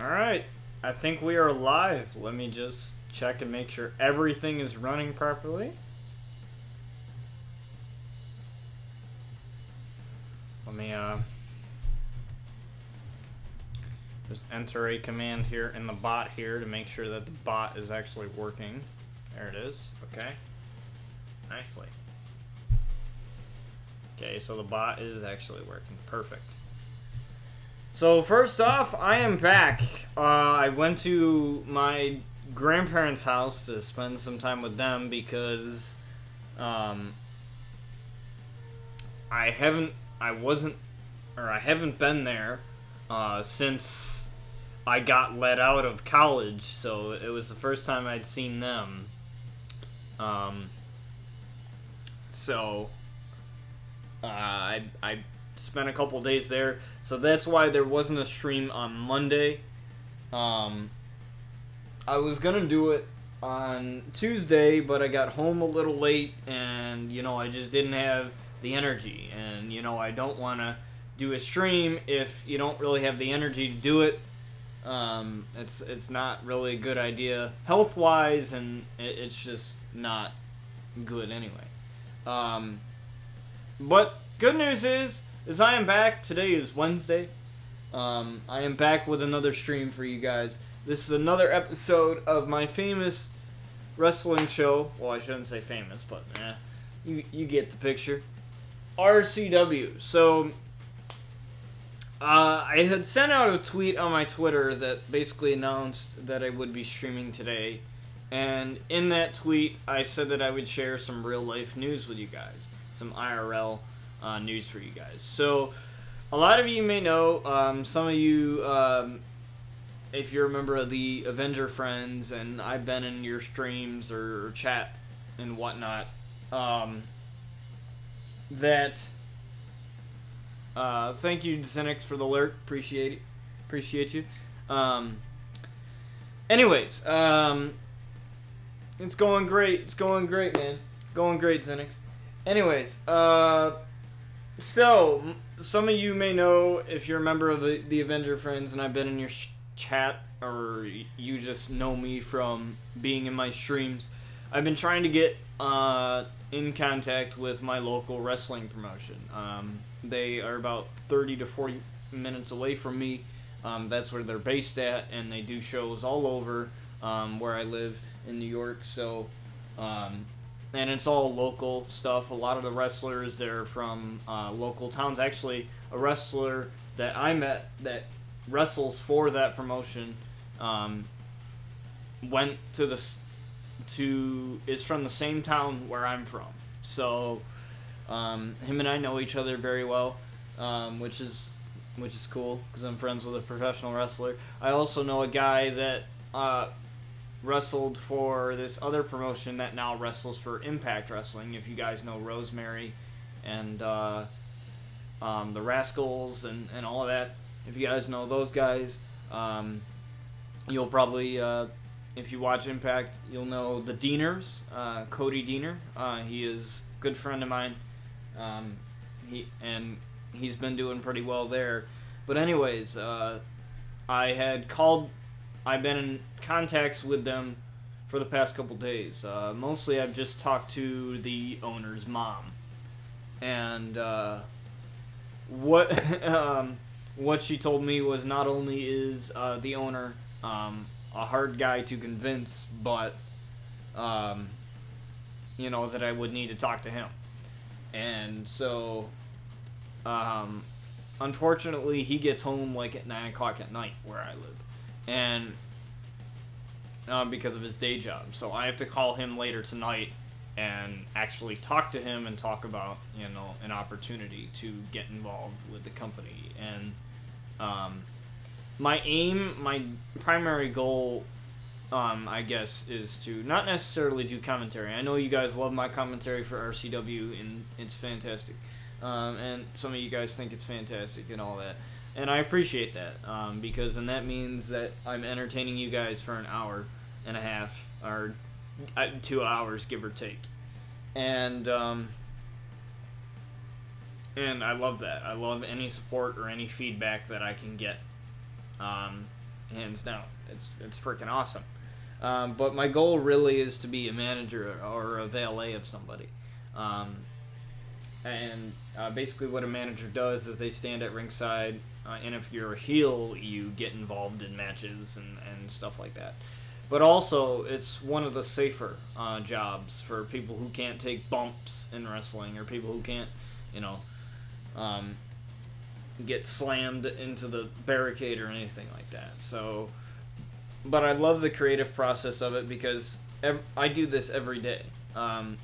Alright, I think we are live. Let me just check and make sure everything is running properly. Let me just enter a command here in the bot here to make sure that the bot is actually working. There it is. Okay. Nicely. Okay, so the bot is actually working. Perfect. So first off, I am back. I went to my grandparents' house to spend some time with them because I haven't been there since I got let out of college. So it was the first time I'd seen them. I spent a couple days there, so that's why there wasn't a stream on Monday. I was gonna do it on Tuesday, but I got home a little late, and I just didn't have the energy, and I don't want to do a stream if you don't really have the energy to do it. It's not really a good idea health wise, and it's just not good anyway. But good news is I am back. Today is Wednesday. I am back with another stream for you guys. This is another episode of my famous wrestling show. Well, I shouldn't say famous, but you get the picture. RCW. So, I had sent out a tweet on my Twitter that basically announced that I would be streaming today. And in that tweet, I said that I would share some real-life news with you guys. Some IRL news for you guys. So, a lot of you may know, some of you, if you're a member of the Avenger Friends, and I've been in your streams or chat and whatnot, that, thank you, Zenix, for the alert. Appreciate you. Anyways, it's going great. It's going great, man. Going great, Zenix. Anyways, so, some of you may know, if you're a member of the Avenger Friends and I've been in your chat, or you just know me from being in my streams, I've been trying to get in contact with my local wrestling promotion. They are about 30 to 40 minutes away from me. That's where they're based at, and they do shows all over where I live in New York, so... and it's all local stuff. A lot of the wrestlers, they're from local towns. Actually, a wrestler that I met that wrestles for that promotion went is from the same town where I'm from. So him and I know each other very well, which is cool because I'm friends with a professional wrestler. I also know a guy that wrestled for this other promotion that now wrestles for Impact Wrestling. If you guys know Rosemary and the Rascals and all of that, if you guys know those guys, you'll probably, if you watch Impact, you'll know the Deaners, Cody Deaner. He is a good friend of mine. He's been doing pretty well there. But anyways, I've been in contacts with them for the past couple days. Mostly I've just talked to the owner's mom. And what she told me was not only is the owner a hard guy to convince, but that I would need to talk to him. And so unfortunately he gets home like at 9 o'clock at night where I live. And because of his day job. So I have to call him later tonight and actually talk to him and talk about, an opportunity to get involved with the company. And my primary goal, I guess, is to not necessarily do commentary. I know you guys love my commentary for RCW, and it's fantastic. And some of you guys think it's fantastic and all that. And I appreciate that, because then that means that I'm entertaining you guys for an hour and a half, or 2 hours, give or take. And I love that. I love any support or any feedback that I can get hands down. It's freaking awesome. But my goal really is to be a manager or a valet of somebody. And basically what a manager does is they stand at ringside, and if you're a heel, you get involved in matches and stuff like that. But also, it's one of the safer jobs for people who can't take bumps in wrestling, or people who can't, get slammed into the barricade or anything like that. So, but I love the creative process of it because I do this every day.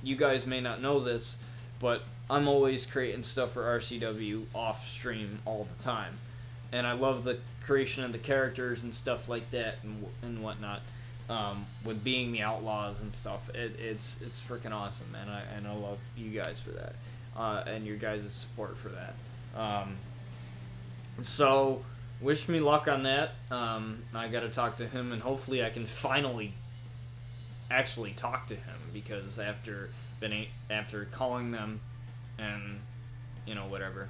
You guys may not know this, but I'm always creating stuff for RCW off stream all the time, and I love the creation of the characters and stuff like that and whatnot. With being the Outlaws and stuff, it's freaking awesome, man. I love you guys for that, and your guys' support for that. So wish me luck on that. I got to talk to him, and hopefully I can finally actually talk to him, because after calling them and whatever,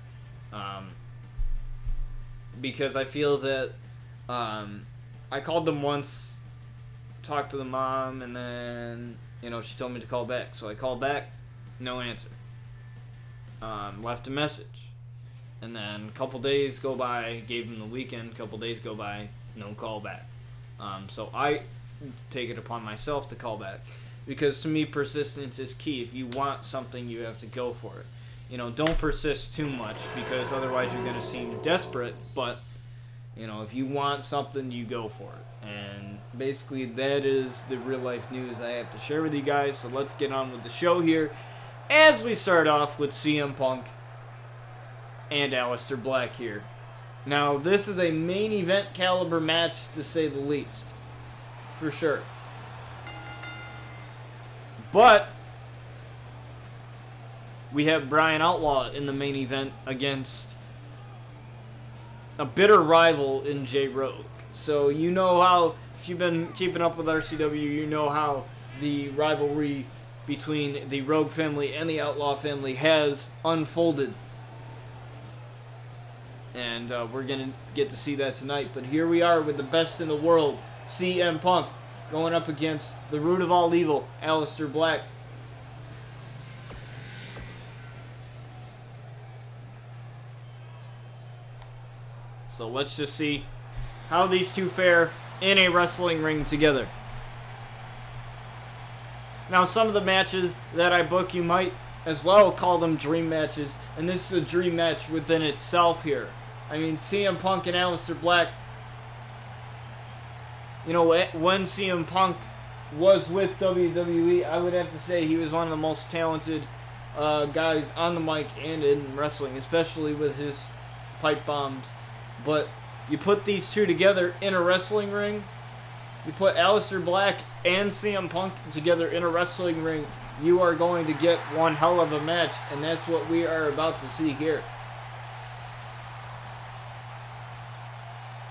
because I feel that I called them once, talked to the mom, and then she told me to call back, so I called back, no answer. Left a message, and then a couple days go by, gave him the weekend, a couple days go by, no call back. So I take it upon myself to call back, because to me persistence is key. If you want something, you have to go for it. Don't persist too much, because otherwise you're going to seem desperate, but if you want something, you go for it. And basically that is the real life news I have to share with you guys. So let's get on with the show here, as we start off with CM Punk and Aleister Black here. Now, this is a main event caliber match, to say the least, for sure. But we have Brian Outlaw in the main event against a bitter rival in J Rogue. So you know how, if you've been keeping up with RCW, you know how the rivalry between the Rogue family and the Outlaw family has unfolded. And we're going to get to see that tonight. But here we are with the best in the world, CM Punk, going up against the root of all evil, Aleister Black. So let's just see how these two fare in a wrestling ring together. Now, some of the matches that I book, you might as well call them dream matches, and this is a dream match within itself here. I mean, CM Punk and Aleister Black, when CM Punk was with WWE, I would have to say he was one of the most talented guys on the mic and in wrestling, especially with his pipe bombs. But you put these two together in a wrestling ring, you put Aleister Black and CM Punk together in a wrestling ring, you are going to get one hell of a match, and that's what we are about to see here.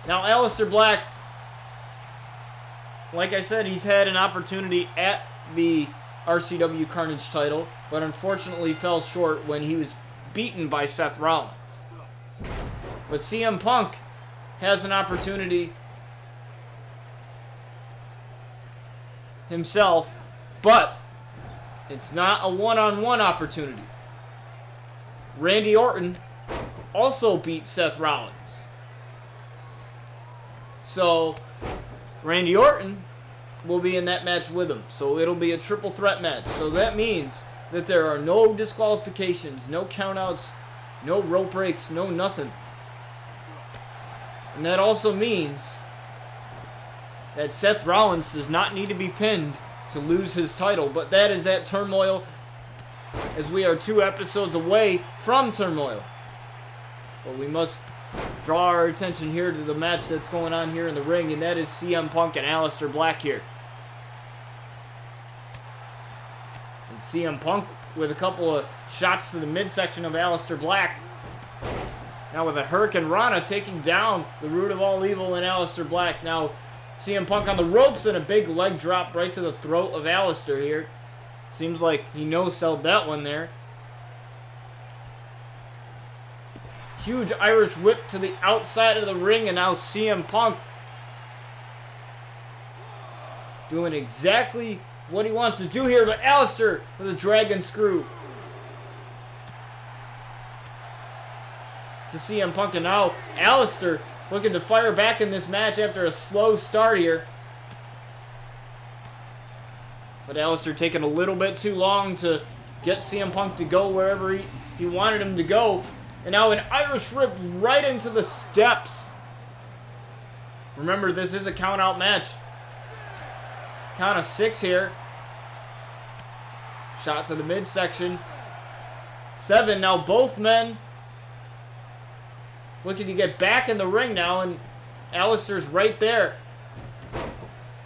Now, Aleister Black, like I said, he's had an opportunity at the RCW Carnage title, but unfortunately fell short when he was beaten by Seth Rollins. But CM Punk has an opportunity himself, but it's not a one-on-one opportunity. Randy Orton also beat Seth Rollins. So Randy Orton will be in that match with him. So it'll be a triple threat match. So that means that there are no disqualifications, no countouts, no rope breaks, no nothing. And that also means that Seth Rollins does not need to be pinned to lose his title. But that is at Turmoil, as we are 2 episodes away from Turmoil. But we must draw our attention here to the match that's going on here in the ring, and that is CM Punk and Aleister Black here. And CM Punk with a couple of shots to the midsection of Aleister Black. Now with a Hurricane Rana taking down the root of all evil in Aleister Black. Now CM Punk on the ropes and a big leg drop right to the throat of Aleister here. Seems like he no-selled that one there. Huge Irish whip to the outside of the ring, and now CM Punk doing exactly what he wants to do here, but Alistair with a dragon screw to CM Punk, and now Alistair looking to fire back in this match after a slow start here. But Alistair taking a little bit too long to get CM Punk to go wherever he wanted him to go. And now an Irish Rip right into the steps. Remember, this is a count-out match. Count of 6 here. Shot to the midsection. 7. Now both men looking to get back in the ring now, and Alistair's right there.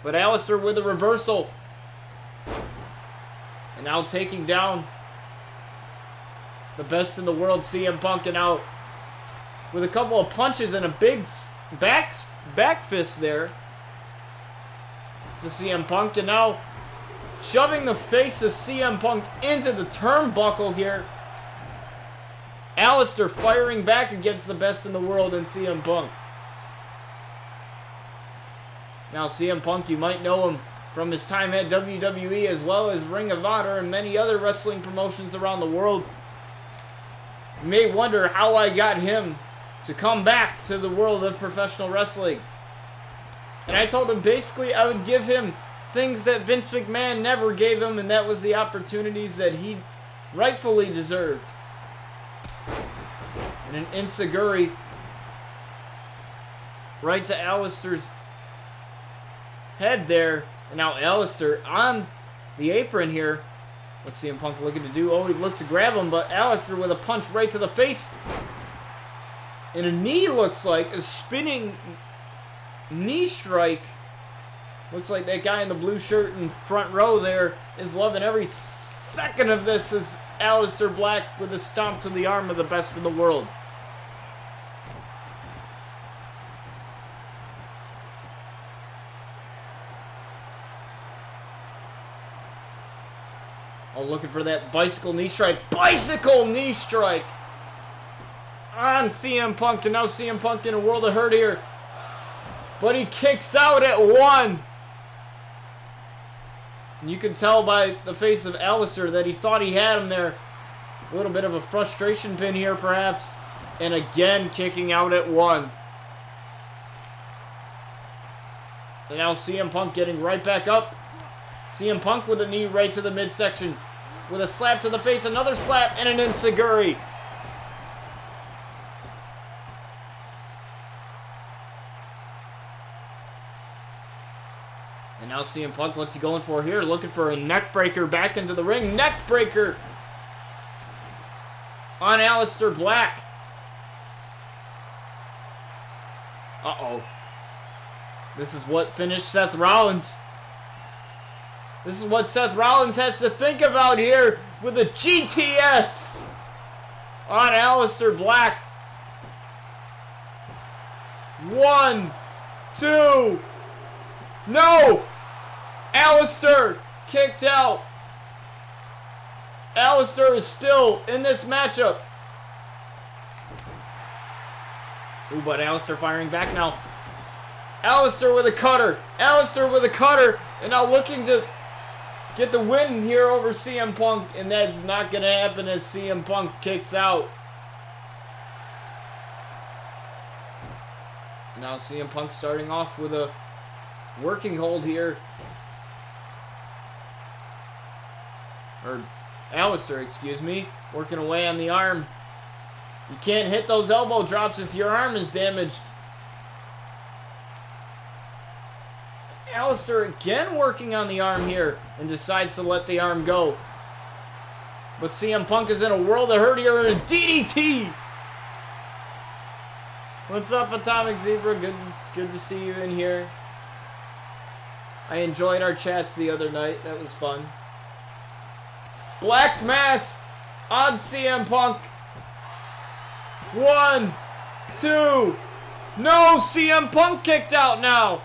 But Alistair with a reversal. And now taking down the best in the world, CM Punk, and out with a couple of punches and a big back fist there to CM Punk, and now shoving the face of CM Punk into the turnbuckle here. Alistair firing back against the best in the world and CM Punk. Now CM Punk, you might know him from his time at WWE as well as Ring of Honor and many other wrestling promotions around the world. You may wonder how I got him to come back to the world of professional wrestling. And I told him basically I would give him things that Vince McMahon never gave him, and that was the opportunities that he rightfully deserved. And an enziguri right to Alistair's head there. And now Alistair on the apron here. What's CM Punk looking to do? Oh, he looked to grab him, but Alistair with a punch right to the face. And a knee, looks like, a spinning knee strike. Looks like that guy in the blue shirt in front row there is loving every second of this as Alistair Black with a stomp to the arm of the best in the world. Oh, looking for that bicycle knee strike. Bicycle knee strike on CM Punk. And now CM Punk in a world of hurt here. But he kicks out at 1. And you can tell by the face of Alistair that he thought he had him there. A little bit of a frustration pin here, perhaps. And again, kicking out at 1. And now CM Punk getting right back up. CM Punk with a knee right to the midsection. With a slap to the face, another slap, and an enziguri. And now CM Punk, what's he going for here? Looking for a neck breaker back into the ring. Neck breaker on Alistair Black. Uh-oh. This is what finished Seth Rollins. This is what Seth Rollins has to think about here with a GTS on Alistair Black. 1, 2. No! Alistair kicked out. Alistair is still in this matchup. Ooh, but Alistair firing back now. Alistair with a cutter. Alistair with a cutter. And now looking to get the win here over CM Punk, and that's not going to happen as CM Punk kicks out. Now CM Punk starting off with a working hold here. Or Alistair, excuse me, working away on the arm. You can't hit those elbow drops if your arm is damaged. Alistair again working on the arm here and decides to let the arm go. But CM Punk is in a world of hurt here in a DDT. What's up, Atomic Zebra? Good to see you in here. I enjoyed our chats the other night. That was fun. Black Mass on CM Punk. 1, 2. No, CM Punk kicked out now.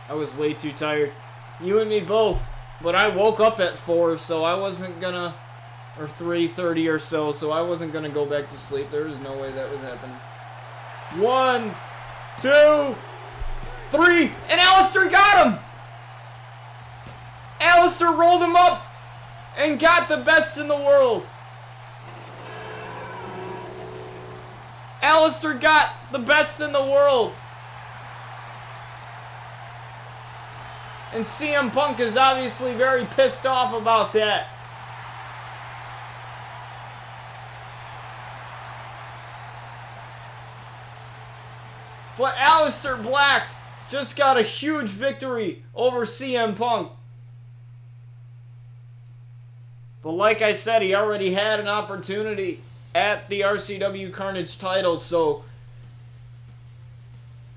I was way too tired. You and me both. But I woke up at 4, so I wasn't gonna... Or 3:30 or so I wasn't gonna go back to sleep. There was no way that was happening. 1, 2. 3, and Alistair got him! Alistair rolled him up and got the best in the world. Alistair got the best in the world. And CM Punk is obviously very pissed off about that. But Aleister Black just got a huge victory over CM Punk. But like I said, he already had an opportunity at the RCW Carnage title, so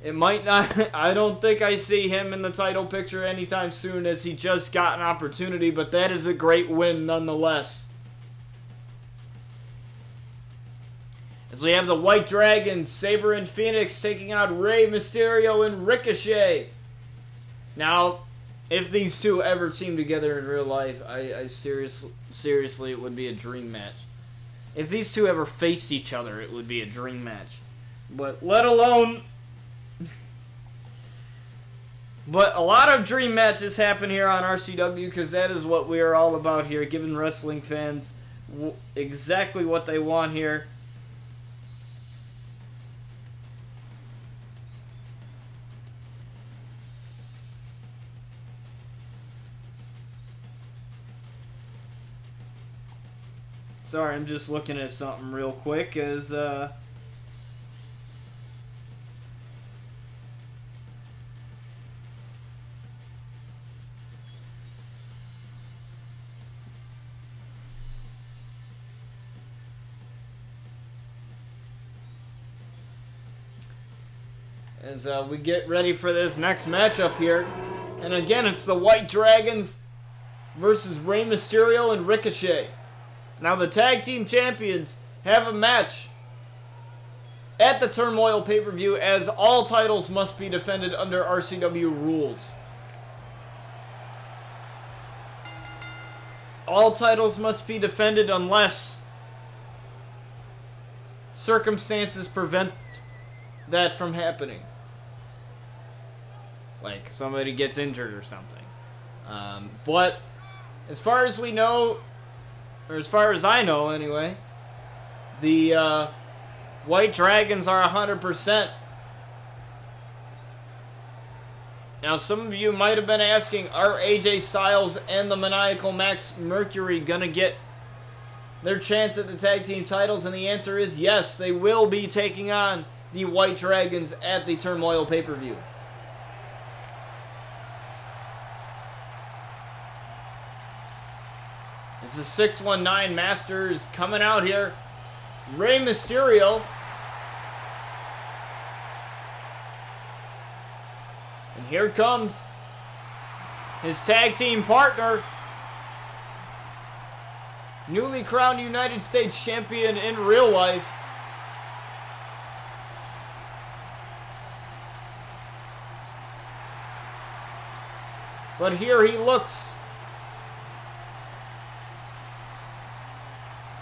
it might not, I don't think I see him in the title picture anytime soon, as he just got an opportunity, but that is a great win nonetheless. As we have the White Dragons, Sabre and Phoenix taking out Rey Mysterio and Ricochet. Now, if these two ever team together in real life, I seriously, it would be a dream match. If these two ever faced each other, it would be a dream match. But let alone... But a lot of dream matches happen here on RCW, because that is what we are all about here, giving wrestling fans exactly what they want here. Sorry, I'm just looking at something real quick as we get ready for this next matchup here. And again, it's the White Dragons versus Rey Mysterio and Ricochet. Now, the tag team champions have a match at the Turmoil pay-per-view, as all titles must be defended under RCW rules. All titles must be defended unless circumstances prevent that from happening. Like somebody gets injured or something. But as far as we know, or as far as I know anyway, the White Dragons are 100%. Now, some of you might have been asking, are AJ Styles and the Maniacal Max Mercury going to get their chance at the tag team titles? And the answer is yes, they will be taking on the White Dragons at the Turmoil pay-per-view. It's the 619 Masters coming out here. Rey Mysterio. And here comes his tag team partner, newly crowned United States champion in real life, but here he looks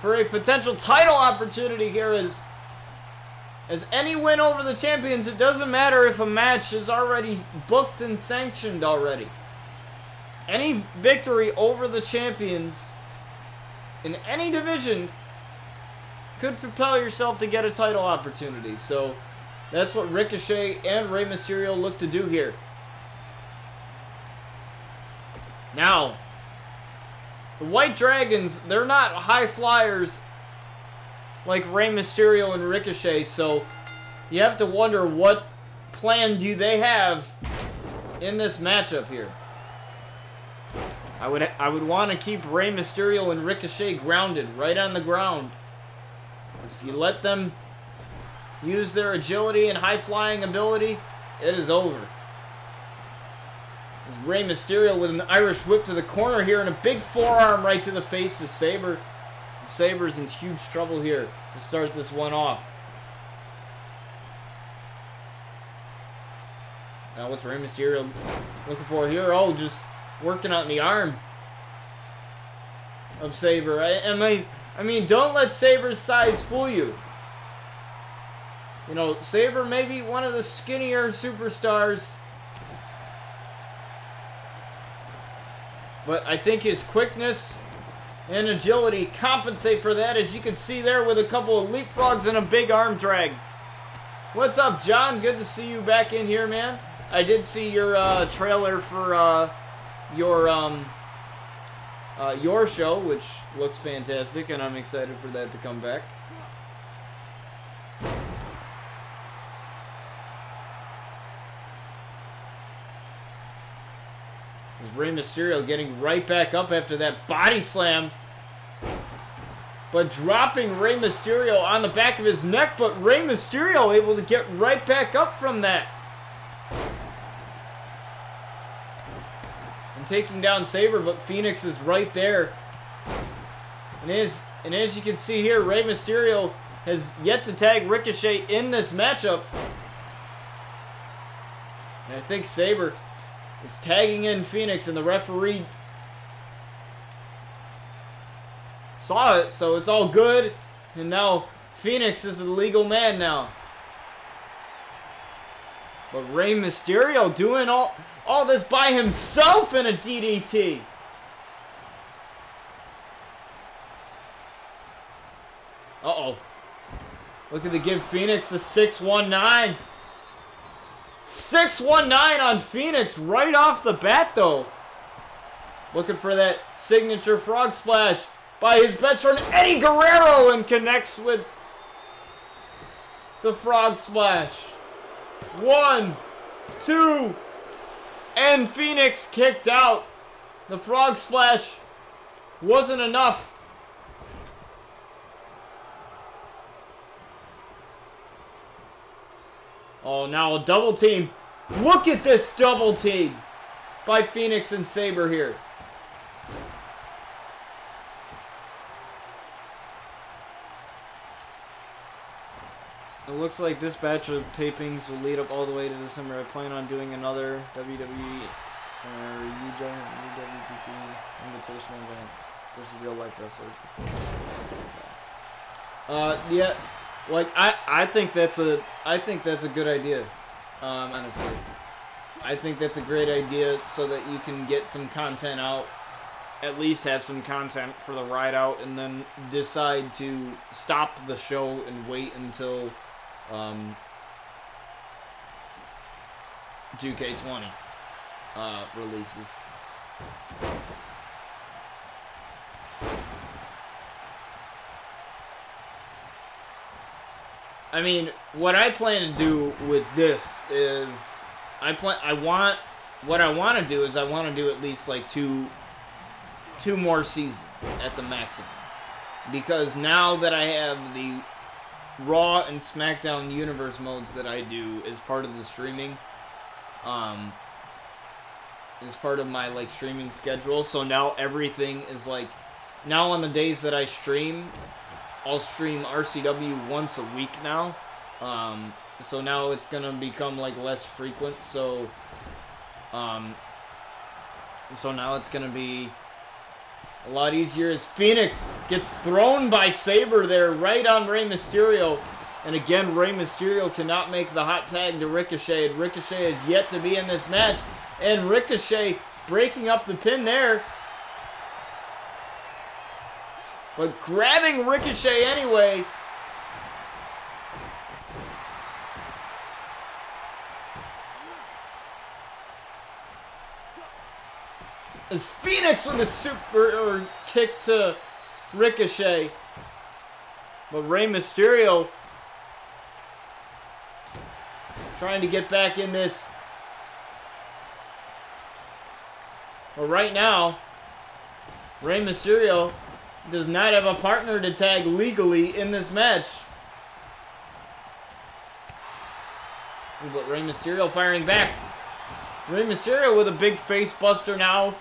for a potential title opportunity here. As any win over the champions, it doesn't matter if a match is already booked and sanctioned already. Any victory over the champions in any division could propel yourself to get a title opportunity. So that's what Ricochet and Rey Mysterio look to do here. Now, the White Dragons, they're not high flyers like Rey Mysterio and Ricochet, so you have to wonder what plan do they have in this matchup here. I would want to keep Rey Mysterio and Ricochet grounded, right on the ground. Because if you let them use their agility and high-flying ability, it is over. There's Rey Mysterio with an Irish whip to the corner here, and a big forearm right to the face of Sabre. Sabre's in huge trouble here to start this one off. Now what's Rey Mysterio looking for here? Oh, just working on the arm of Sabre. I mean, don't let Sabre's size fool you. You know, Sabre may be one of the skinnier superstars But I think his quickness and agility compensate for that, as you can see there with a couple of leapfrogs and a big arm drag. What's up, John? Good to see you back in here, man. I did see your trailer for your show, which looks fantastic, and I'm excited for that to come back. Is Rey Mysterio getting right back up after that body slam, but dropping Rey Mysterio on the back of his neck, but Rey Mysterio able to get right back up from that. And taking down Sabre, but Phoenix is right there. And as you can see here, Rey Mysterio has yet to tag Ricochet in this matchup. And I think Sabre is tagging in Phoenix, and the referee saw it, so it's all good. And now Phoenix is a legal man now. But Rey Mysterio doing all this by himself in a DDT. Uh-oh. Looking to give Phoenix a 619. 619 on Phoenix right off the bat, though. Looking for that signature frog splash by his best friend Eddie Guerrero, and connects with the frog splash. 1, 2, and Phoenix kicked out. The frog splash wasn't enough. Oh, now a double team. Look at this double team by Phoenix and Sabre here. It looks like this batch of tapings will lead up all the way to December. I plan on doing another WWE or UWGP Invitational event versus real life wrestlers before. Yeah. Like I think that's a good idea. Honestly, I think that's a great idea, so that you can get some content out, at least have some content for the ride out, and then decide to stop the show and wait until 2K20 releases. I mean, what I plan to do with this is, what I want to do is I want to do at least like two more seasons at the maximum, because now that I have the Raw and SmackDown Universe modes that I do as part of the streaming, as part of my like streaming schedule, so now everything is like, now on the days that I stream, I'll stream RCW once a week now. So now it's gonna become like less frequent. So now it's gonna be a lot easier, as Phoenix gets thrown by Sabre there right on Rey Mysterio. And again, Rey Mysterio cannot make the hot tag to Ricochet. And Ricochet is yet to be in this match. And Ricochet breaking up the pin there, but grabbing Ricochet anyway. As Phoenix with a super kick to Ricochet. But Rey Mysterio trying to get back in this. But right now, Rey Mysterio does not have a partner to tag legally in this match. But Rey Mysterio firing back. Rey Mysterio with a big face buster now.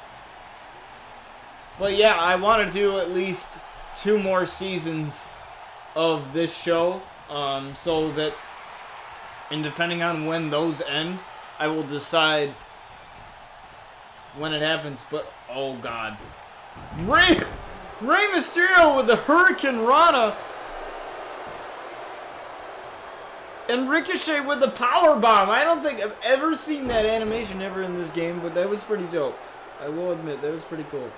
But yeah, I want to do at least 2 more seasons of this show. So that, and depending on when those end, I will decide when it happens. But, oh god. Rey Mysterio with the Hurricane Rana. And Ricochet with the power bomb. I don't think I've ever seen that animation ever in this game, but that was pretty dope. I will admit, that was pretty cool.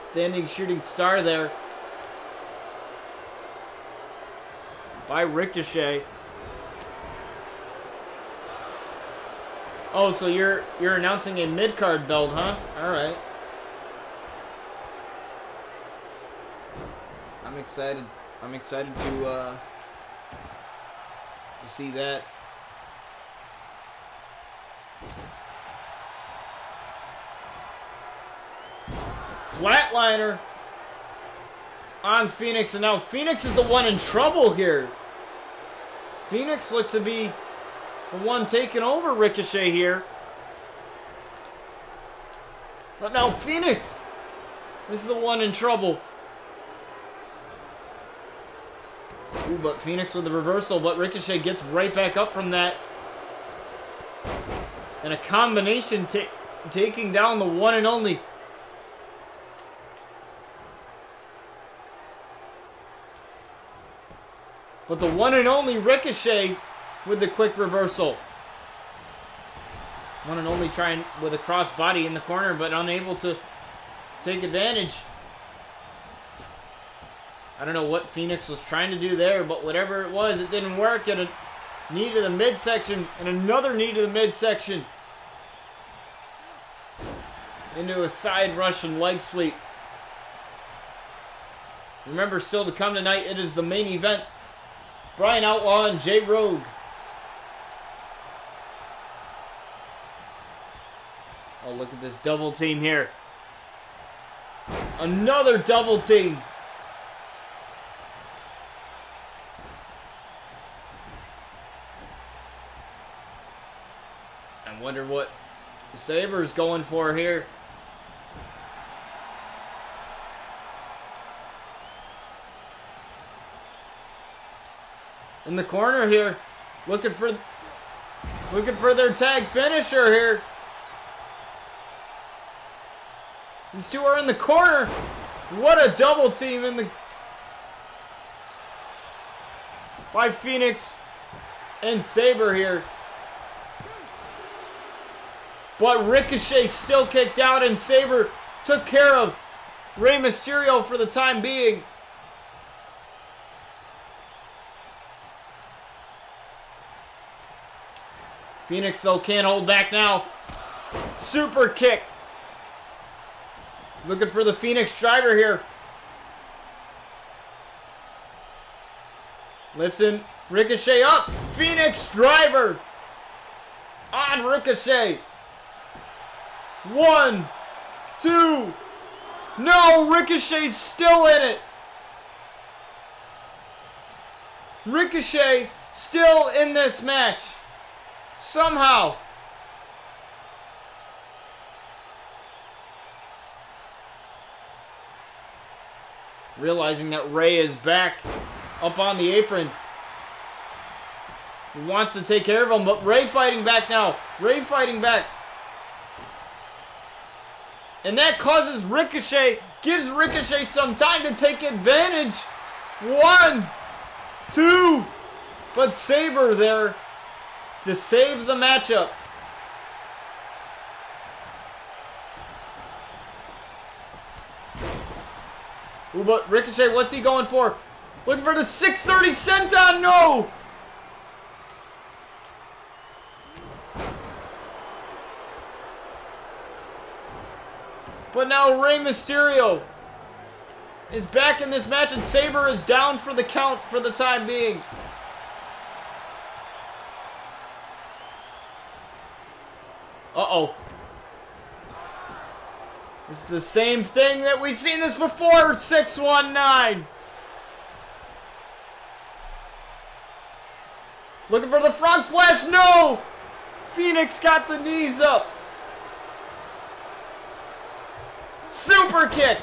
Standing shooting star there. By Ricochet. Oh, so you're announcing a mid-card belt, huh? Alright. I'm excited. I'm excited to see that. Flatliner on Phoenix, and now Phoenix is the one in trouble here. Phoenix looked to be the one taking over Ricochet here. But now Phoenix is the one in trouble. Ooh, but Phoenix with the reversal, but Ricochet gets right back up from that. And a combination taking down the one and only. But the one and only Ricochet with the quick reversal. One and only trying with a crossbody in the corner, but unable to take advantage. I don't know what Phoenix was trying to do there, but whatever it was, it didn't work. And a knee to the midsection, and another knee to the midsection. Into a side Russian leg sweep. Remember, still to come tonight, it is the main event. Brian Outlaw and Jay Rogue. Oh, look at this double team here. Another double team. I wonder what Saber's going for here. In the corner here, looking for their tag finisher here. These two are in the corner. What a double team in the by Phoenix and Saber here. But Ricochet still kicked out, and Saber took care of Rey Mysterio for the time being. Phoenix, though, can't hold back now. Super kick. Looking for the Phoenix driver here. Lifting Ricochet up. Phoenix driver on Ricochet. 1, 2. No, Ricochet's still in it. Ricochet still in this match. Somehow. Realizing that Rey is back up on the apron. He wants to take care of him, but Rey fighting back now. Rey fighting back. And that causes Ricochet, gives Ricochet some time to take advantage. 1, 2. But Saber there to save the matchup. Ooh, but Ricochet, what's he going for? Looking for the 630 senton, no! But now Rey Mysterio is back in this match, and Saber is down for the count for the time being. Uh-oh. It's the same thing that we've seen this before, 619. Looking for the frog splash, no! Phoenix got the knees up. Super kick.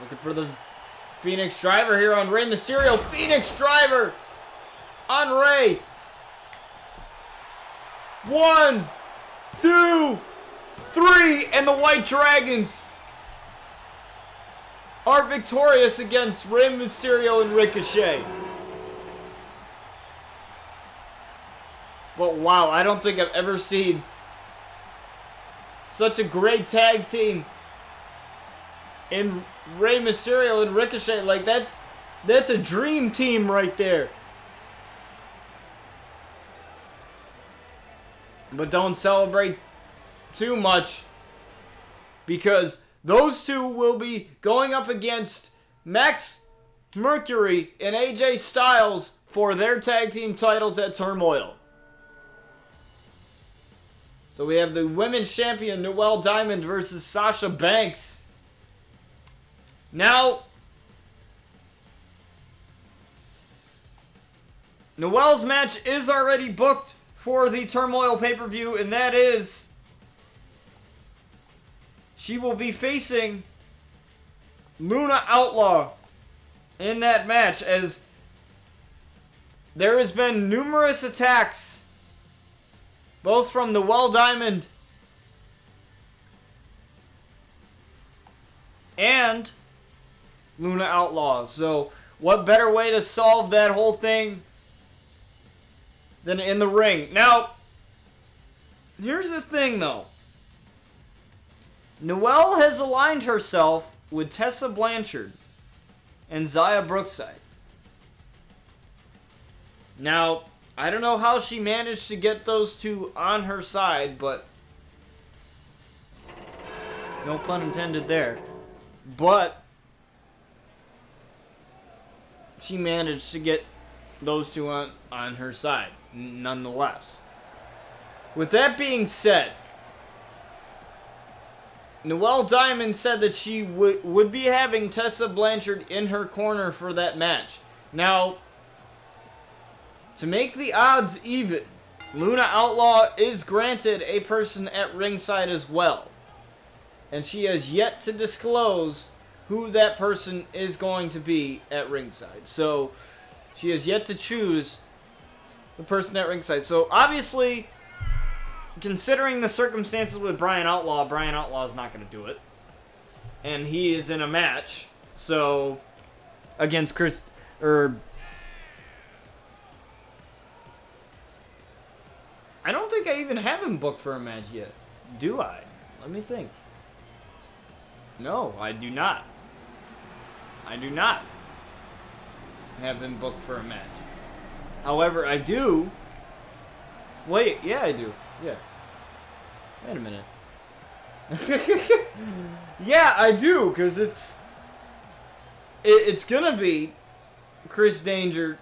Looking for the Phoenix driver here on Rey Mysterio. Phoenix driver on Rey. 1, 2, 3, and the White Dragons are victorious against Rey Mysterio and Ricochet. But wow, I don't think I've ever seen such a great tag team in Rey Mysterio and Ricochet. Like, that's a dream team right there. But don't celebrate too much, because those two will be going up against Max Mercury and AJ Styles for their tag team titles at Turmoil. So we have the women's champion Noelle Diamond versus Sasha Banks. Now, Noelle's match is already booked for the Turmoil pay-per-view, and that is, she will be facing Luna Outlaw in that match, as there has been numerous attacks both from Noelle Diamond and Luna Outlaw. So what better way to solve that whole thing than in the ring? Now, here's the thing though. Noelle has aligned herself with Tessa Blanchard and Xia Brookside. Now, I don't know how she managed to get those two on her side, but no pun intended there. But she managed to get those two on her side, nonetheless. With that being said, Noelle Diamond said that she would be having Tessa Blanchard in her corner for that match. Now, to make the odds even, Luna Outlaw is granted a person at ringside as well. And she has yet to disclose who that person is going to be at ringside. So, she has yet to choose the person at ringside. So, obviously, considering the circumstances with Brian Outlaw is not going to do it. And he is in a match. So, against I don't think I even have him booked for a match yet. Do I? Let me think. No, I do not. I do not have him booked for a match. However, I do. Wait, yeah, I do. Yeah. Wait a minute. Yeah, I do, because it's gonna be Chris Danger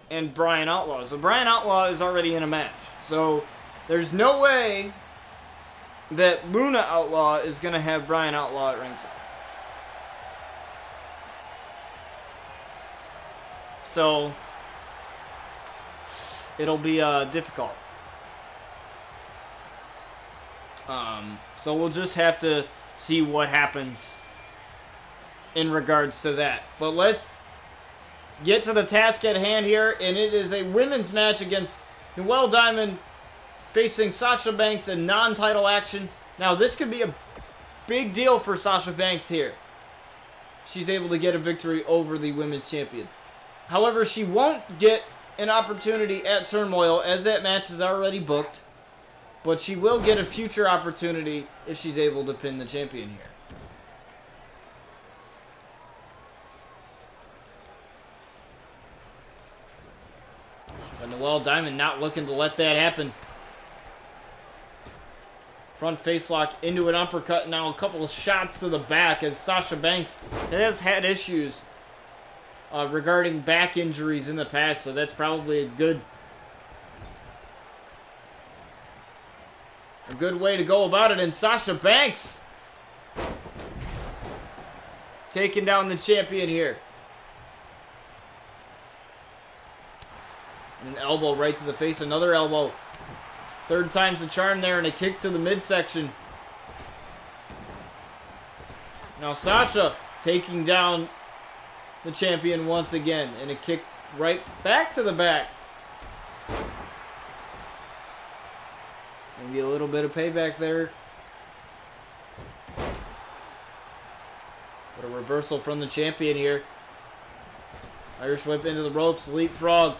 and Brian Outlaw. So Brian Outlaw is already in a match. So there's no way that Luna Outlaw is going to have Brian Outlaw at ringside. So it'll be difficult. So we'll just have to see what happens in regards to that. But let's get to the task at hand here, and it is a women's match against Noelle Diamond facing Sasha Banks in non-title action. Now, this could be a big deal for Sasha Banks here. She's able to get a victory over the women's champion. However, she won't get an opportunity at Turmoil, as that match is already booked. But she will get a future opportunity if she's able to pin the champion here. But Noelle Diamond not looking to let that happen. Front face lock into an uppercut. Now a couple of shots to the back, as Sasha Banks has had issues regarding back injuries in the past. So that's probably a good way to go about it. And Sasha Banks taking down the champion here. An elbow right to the face, another elbow. Third time's the charm there, and a kick to the midsection. Now Sasha taking down the champion once again, and a kick right back to the back. Maybe a little bit of payback there. But a reversal from the champion here. Irish whip into the ropes, leapfrog.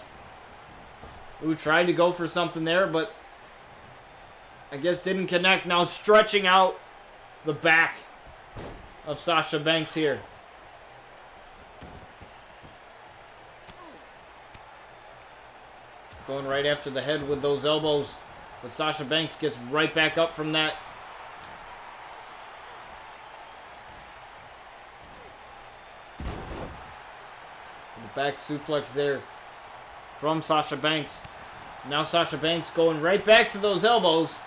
Ooh, tried to go for something there, but I guess didn't connect. Now stretching out the back of Sasha Banks here. Going right after the head with those elbows. But Sasha Banks gets right back up from that. The back suplex there from Sasha Banks. Now Sasha Banks going right back to those elbows.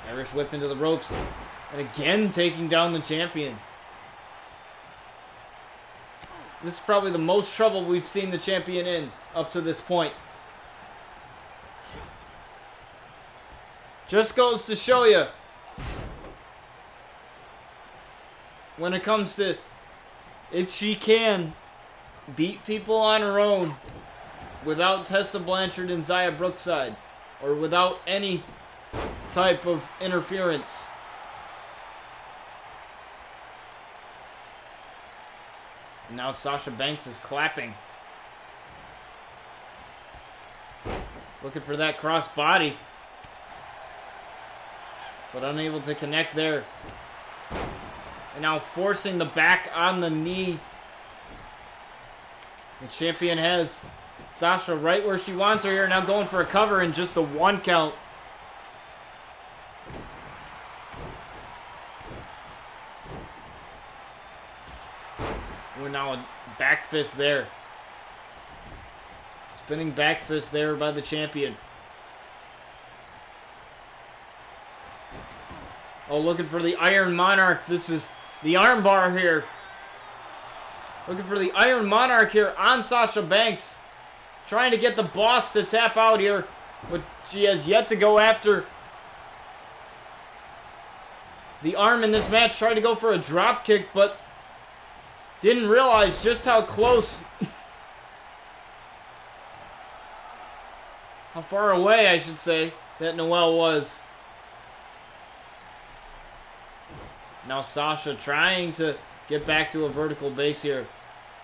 Irish whip into the ropes. And again taking down the champion. This is probably the most trouble we've seen the champion in up to this point. Just goes to show you, when it comes to if she can beat people on her own without Tessa Blanchard and Zaya Brookside, or without any type of interference. Now Sasha Banks is clapping. Looking for that cross body. But unable to connect there. And now forcing the back on the knee. The champion has Sasha right where she wants her here. Now going for a cover and just a 1 count. We're now a back fist there. Spinning back fist there by the champion. Oh, looking for the Iron Monarch. This is the arm bar here. Looking for the Iron Monarch here on Sasha Banks. Trying to get the boss to tap out here. But she has yet to go after the arm in this match. Tried to go for a drop kick, but didn't realize just how close, how far away, I should say, that Noelle was. Now Sasha trying to get back to a vertical base here.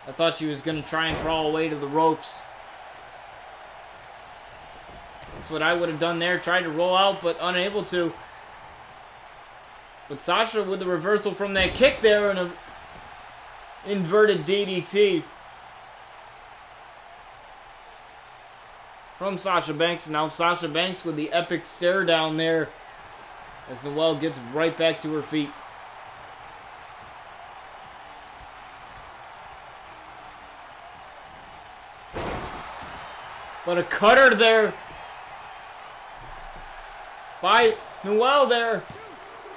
I thought she was going to try and crawl away to the ropes. That's what I would have done there. Tried to roll out, but unable to. But Sasha with the reversal from that kick there and a inverted DDT from Sasha Banks. And now Sasha Banks with the epic stare down there as Noelle gets right back to her feet. But a cutter there by Noelle there.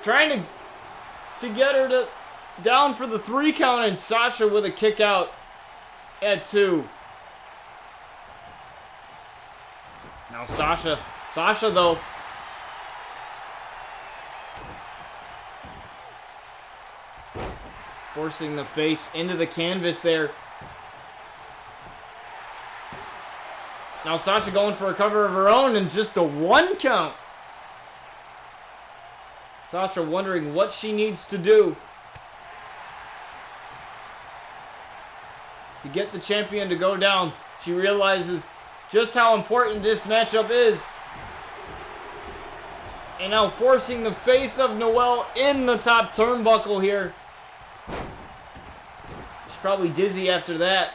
Trying to get her to down for the 3 count, and Sasha with a kick out at 2. Now Sasha though, forcing the face into the canvas there. Now Sasha going for a cover of her own and just a 1 count. Sasha wondering what she needs to do to get the champion to go down. She realizes just how important this matchup is. And now forcing the face of Noelle in the top turnbuckle here. She's probably dizzy after that.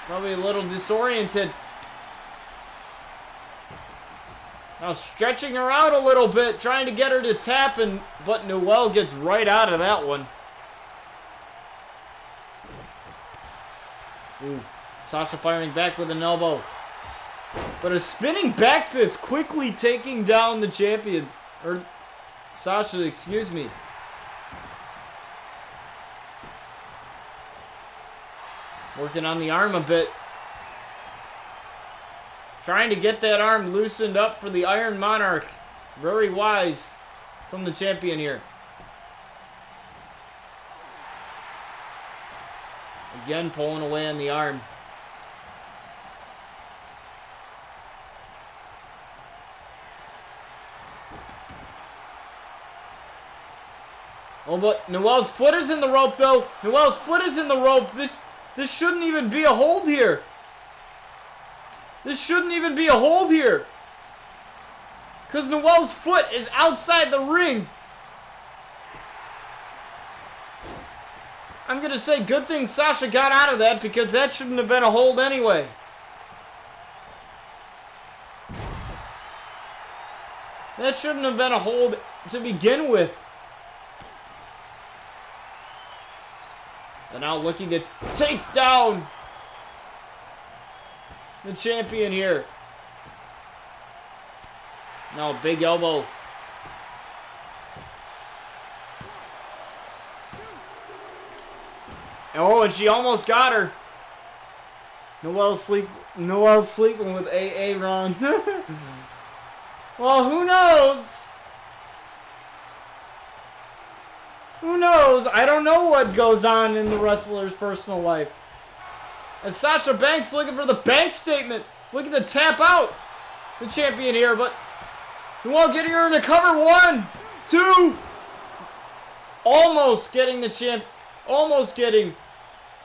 Probably a little disoriented. Now stretching her out a little bit, trying to get her to tap, but Noelle gets right out of that one. Ooh, Sasha firing back with an elbow. But a spinning back fist quickly taking down the champion. Or Sasha, excuse me. Working on the arm a bit. Trying to get that arm loosened up for the Iron Monarch. Very wise from the champion here. Again, pulling away on the arm. Oh, but Noelle's foot is in the rope, though. Noelle's foot is in the rope. This shouldn't even be a hold here. This shouldn't even be a hold here. Because Noelle's foot is outside the ring. I'm going to say good thing Sasha got out of that because that shouldn't have been a hold anyway. That shouldn't have been a hold to begin with. And now looking to take down the champion here. Now big elbow. Oh, and she almost got her. Noelle's sleeping with Aaron. Well, who knows? Who knows? I don't know what goes on in the wrestler's personal life. And Sasha Banks looking for the bank statement. Looking to tap out the champion here, but Noelle getting her in the cover. 1, 2. Almost getting the champ. Almost getting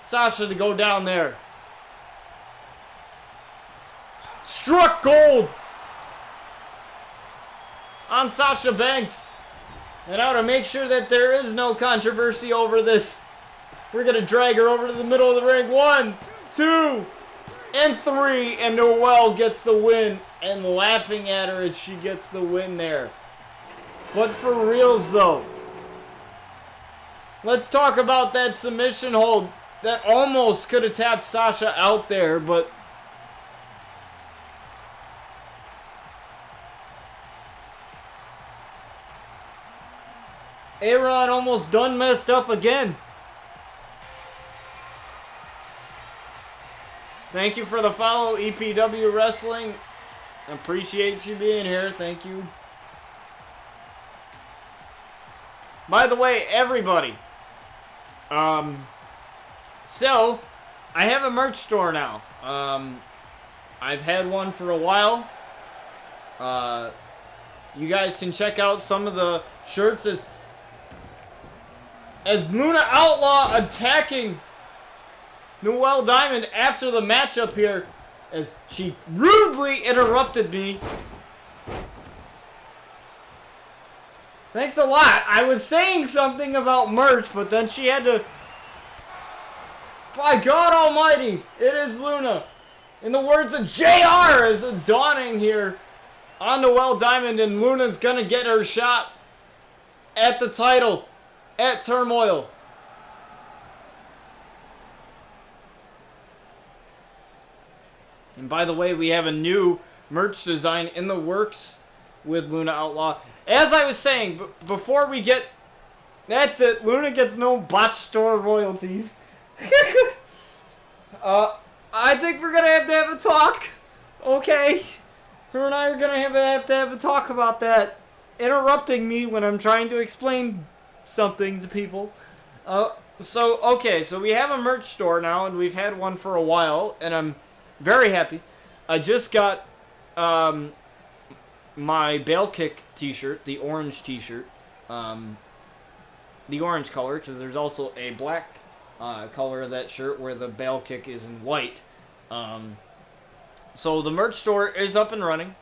Sasha to go down there. Struck gold on Sasha Banks. And now to make sure that there is no controversy over this, we're going to drag her over to the middle of the ring. 1, 2, and 3. And Noelle gets the win. And laughing at her as she gets the win there. But for reals though, let's talk about that submission hold that almost could have tapped Sasha out there, but Aaron almost done messed up again. Thank you for the follow, EPW Wrestling. Appreciate you being here. Thank you. By the way, everybody. So, I have a merch store now. I've had one for a while. You guys can check out some of the shirts as Luna Outlaw attacking Noelle Diamond after the matchup here, as she rudely interrupted me. Thanks a lot. I was saying something about merch, but then she had to... By God Almighty, it is Luna. In the words of JR, is dawning here on Noelle Diamond, and Luna's gonna get her shot at the title at Turmoil. And by the way, we have a new merch design in the works with Luna Outlaw. As I was saying, before we get... That's it. Luna gets no botch store royalties. I think we're going to have a talk. Okay. Her and I are going to have a talk about that. Interrupting me when I'm trying to explain something to people. So we have a merch store now, and we've had one for a while, and I'm very happy. I just got my Bale Kick t-shirt, the orange t-shirt, the orange color, because there's also a black color of that shirt where the Bale Kick is in white. So the merch store is up and running.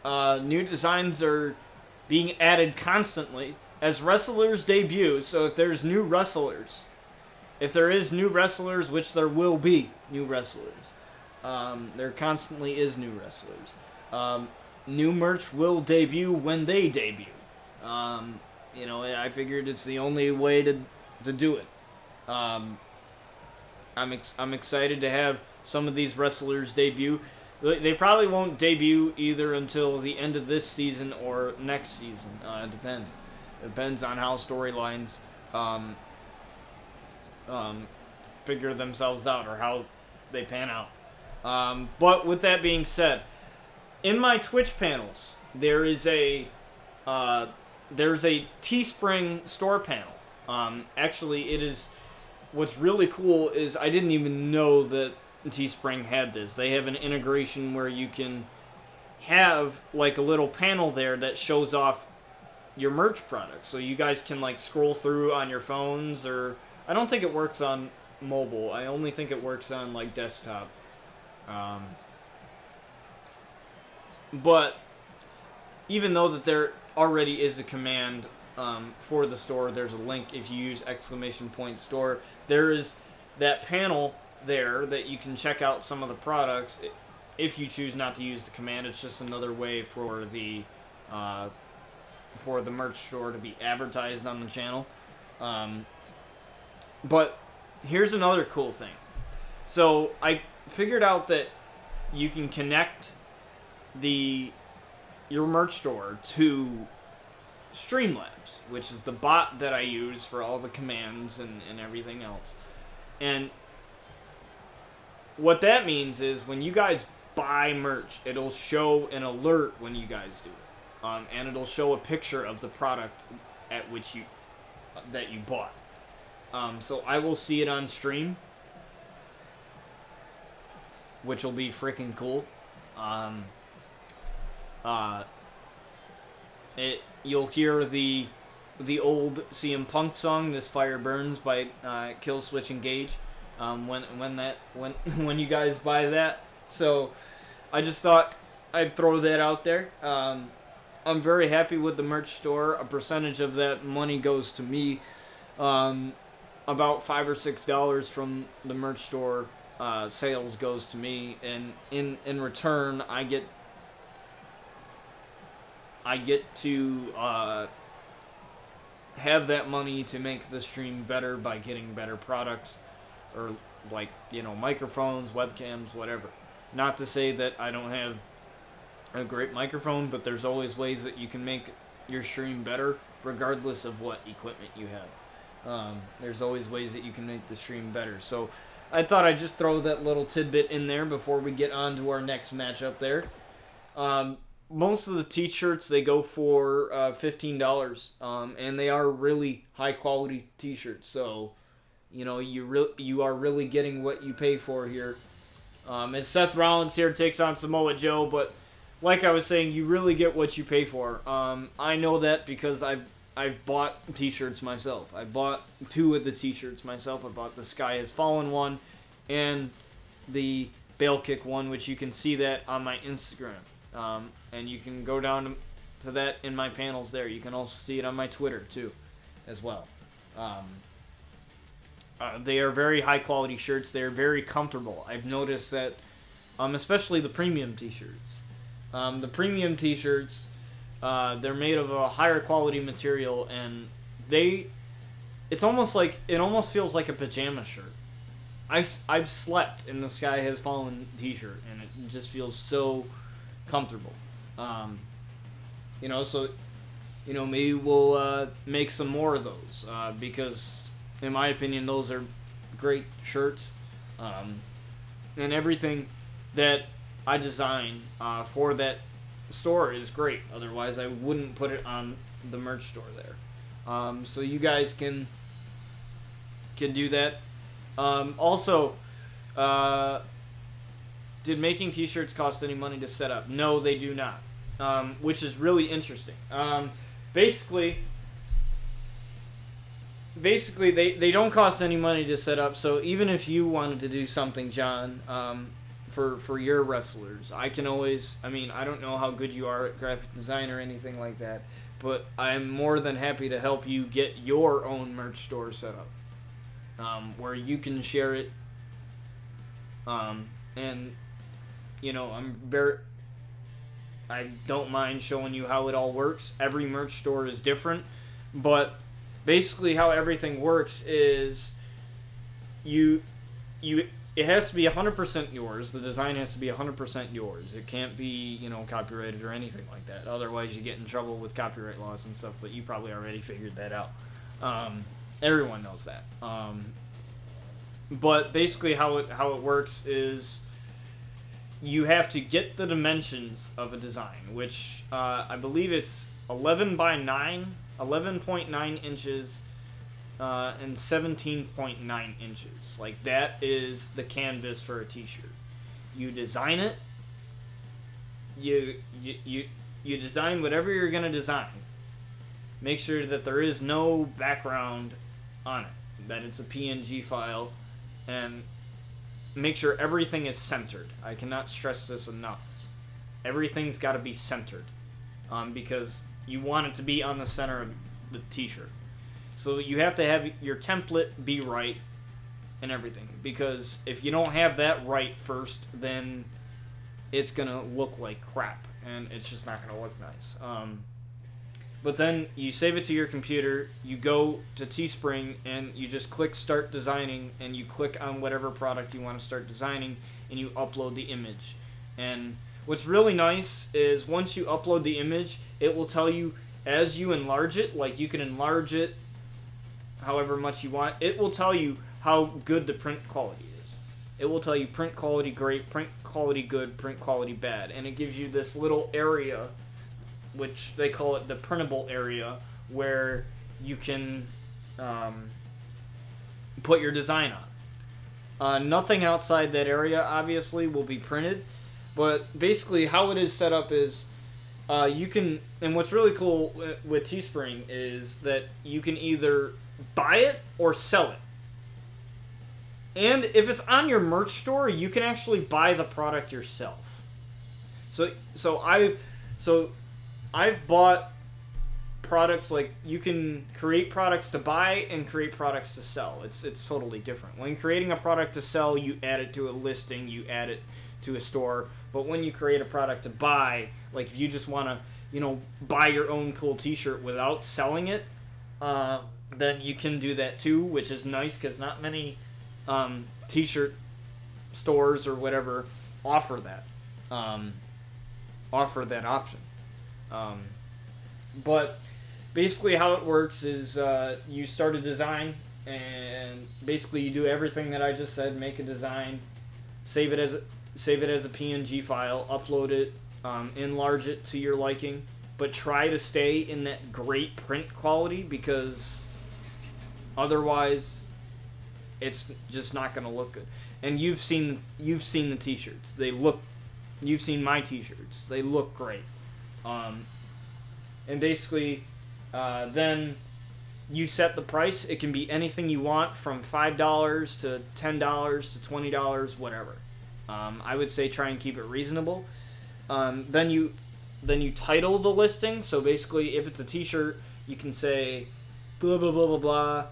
New designs are being added constantly as wrestlers debut. So if there's new wrestlers, if there is new wrestlers, which there will be new wrestlers, there constantly is new wrestlers. New merch will debut when they debut. I figured it's the only way to do it. I'm excited to have some of these wrestlers debut. They probably won't debut either until the end of this season or next season. It depends. It depends on how storylines figure themselves out or how they pan out. But with that being said, in my Twitch panels, there's a Teespring store panel. Actually, it is. What's really cool is I didn't even know that Teespring had this. They have an integration where you can have like a little panel there that shows off your merch products, so you guys can like scroll through on your phones, or I don't think it works on mobile. I only think it works on like desktop. But even though that there already is a command for the store, there's a link if you use !store. There is that panel there that you can check out some of the products. If you choose not to use the command, it's just another way for the merch store to be advertised on the channel. But here's another cool thing. So I figured out that you can connect your merch store to Streamlabs, which is the bot that I use for all the commands and everything else. And what that means is when you guys buy merch, it'll show an alert when you guys do it. And it'll show a picture of the product at which that you bought. So I will see it on stream, which will be freaking cool. You'll hear the old CM Punk song, "This Fire Burns" by Killswitch Engage. When you guys buy that, so I just thought I'd throw that out there. I'm very happy with the merch store. A percentage of that money goes to me. About $5 or $6 from the merch store sales goes to me, and in return, I get to have that money to make the stream better by getting better products, or like, microphones, webcams, whatever. Not to say that I don't have a great microphone, but there's always ways that you can make your stream better regardless of what equipment you have. There's always ways that you can make the stream better. So I thought I'd just throw that little tidbit in there before we get on to our next matchup there. Most of the t-shirts, they go for $15, and they are really high quality t-shirts. So, you are really getting what you pay for here. As Seth Rollins here takes on Samoa Joe, but like I was saying, you really get what you pay for. I know that because I've bought t-shirts myself. I bought 2 of the t-shirts myself. I bought the Sky Has Fallen one and the Bail Kick one, which you can see that on my Instagram. And you can go down to that in my panels there. You can also see it on my Twitter, too, as well. They are very high-quality shirts. They are very comfortable. I've noticed that, especially the premium t-shirts. The premium t-shirts, they're made of a higher quality material, and it almost feels like a pajama shirt. I've slept in the Sky Has Fallen t-shirt, and it just feels so comfortable. So maybe we'll make some more of those, because in my opinion those are great shirts, and everything that I design for that store is great. Otherwise I wouldn't put it on the merch store there. So you guys can do that. Also, did making t-shirts cost any money to set up? No, they do not. Which is really interesting. Basically they don't cost any money to set up. So even if you wanted to do something, John, for your wrestlers, I can always, I don't know how good you are at graphic design or anything like that, but I'm more than happy to help you get your own merch store set up, where you can share it. And I don't mind showing you how it all works. Every merch store is different, but basically how everything works is it has to be 100% yours. The design has to be 100% yours. It can't be, copyrighted or anything like that. Otherwise you get in trouble with copyright laws and stuff, but you probably already figured that out. Everyone knows that. But basically how it works is you have to get the dimensions of a design, which I believe it's 11.9 inches and 17.9 inches. Like, that is the canvas for a t-shirt. You design it. You design whatever you're going to design. Make sure that there is no background on it, that it's a PNG file, and make sure everything is centered. I cannot stress this enough. Everything's got to be centered, because you want it to be on the center of the t-shirt. So you have to have your template be right and everything, because if you don't have that right first, then it's gonna look like crap, and it's just not gonna look nice. But then you save it to your computer, you go to Teespring, and you just click Start Designing, and you click on whatever product you want to start designing, and you upload the image. And what's really nice is once you upload the image, it will tell you as you enlarge it, like you can enlarge it however much you want, it will tell you how good the print quality is. It will tell you print quality great, print quality good, print quality bad, and it gives you this little area, which they call it the printable area, where you can put your design on. Nothing outside that area, obviously, will be printed, but basically how it is set up is you can, and what's really cool with Teespring is that you can either buy it or sell it. And if it's on your merch store, you can actually buy the product yourself. So I've bought products, like you can create products to buy and create products to sell. It's totally different. When creating a product to sell, you add it to a listing, you add it to a store. But when you create a product to buy, like if you just want to, buy your own cool t-shirt without selling it, then you can do that too, which is nice because not many t-shirt stores or whatever offer that option. But basically how it works is you start a design, and basically you do everything that I just said. Make a design, save it as a PNG file, upload it, enlarge it to your liking, but try to stay in that great print quality, because otherwise it's just not going to look good. And you've seen the t-shirts. You've seen my t-shirts. They look great. And basically, then you set the price. It can be anything you want, from $5 to $10 to $20, whatever. I would say try and keep it reasonable. Then you title the listing. So basically, if it's a t-shirt, you can say blah blah blah blah blah,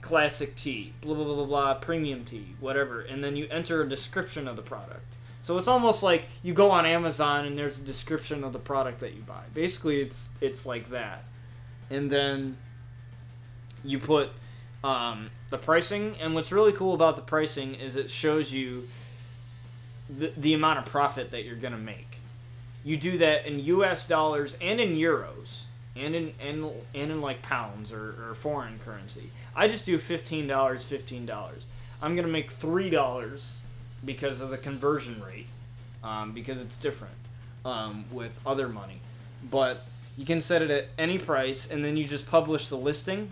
classic tee, blah blah blah blah blah, premium tee, whatever, and then you enter a description of the product. So it's almost like you go on Amazon and there's a description of the product that you buy. Basically, it's like that. And then you put the pricing, and what's really cool about the pricing is it shows you the amount of profit that you're gonna make. You do that in US dollars and in euros and in like pounds or foreign currency. I just do $15. I'm gonna make $3 because of the conversion rate, because it's different with other money. But you can set it at any price, and then you just publish the listing,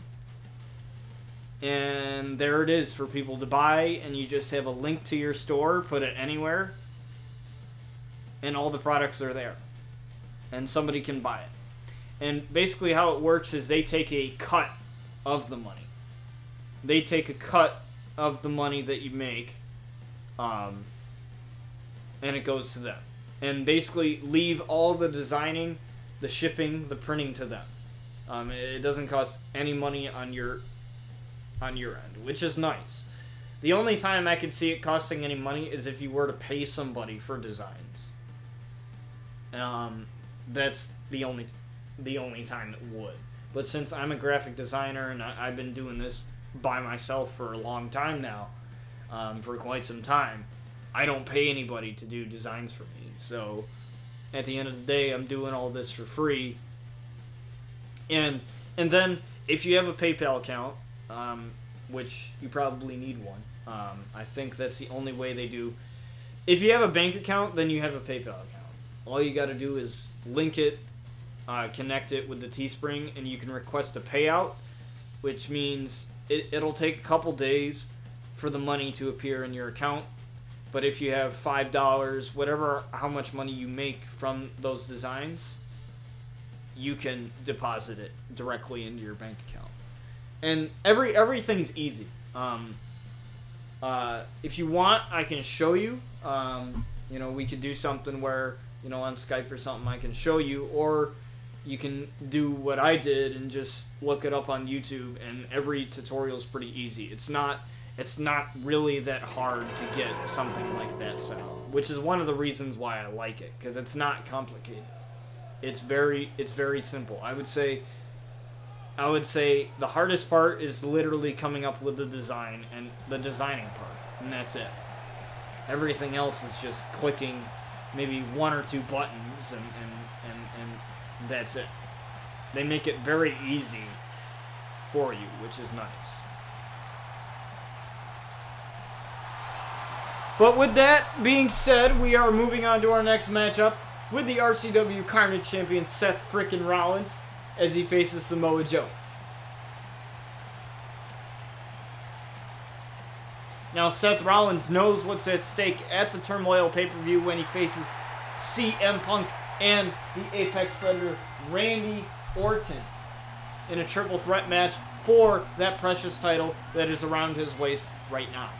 and there it is for people to buy, and you just have a link to your store, put it anywhere, and all the products are there, and somebody can buy it. And basically how it works is they take a cut of the money. They take a cut of the money that you make, and it goes to them. And basically leave all the designing, the shipping, the printing to them. It doesn't cost any money on your end, which is nice. The only time I could see it costing any money is if you were to pay somebody for designs. That's the only time it would. But since I'm a graphic designer and I've been doing this by myself for a long time now, for quite some time, I don't pay anybody to do designs for me. So at the end of the day, I'm doing all this for free. And then if you have a PayPal account, which you probably need one, I think that's the only way they do. If you have a bank account, then you have a PayPal account. All you got to do is link it, connect it with the Teespring, and you can request a payout, which means it'll take a couple days for the money to appear in your account. But if you have $5, how much money you make from those designs, you can deposit it directly into your bank account. And everything's easy. If you want, I can show you. We could do something where on Skype or something, I can show you, or you can do what I did and just look it up on YouTube, and every tutorial is pretty easy. It's not really that hard to get something like that set up, which is one of the reasons why I like it, because it's not complicated. It's very simple. I would say the hardest part is literally coming up with the design and the designing part, and that's it. Everything else is just clicking maybe one or two buttons, and that's it. They make it very easy for you, which is nice. But with that being said, we are moving on to our next matchup with the RCW Carnage champion Seth frickin' Rollins as he faces Samoa Joe. Now, Seth Rollins knows what's at stake at the Turmoil pay-per-view when he faces CM Punk and the Apex Predator Randy Orton in a triple threat match for that precious title that is around his waist right now.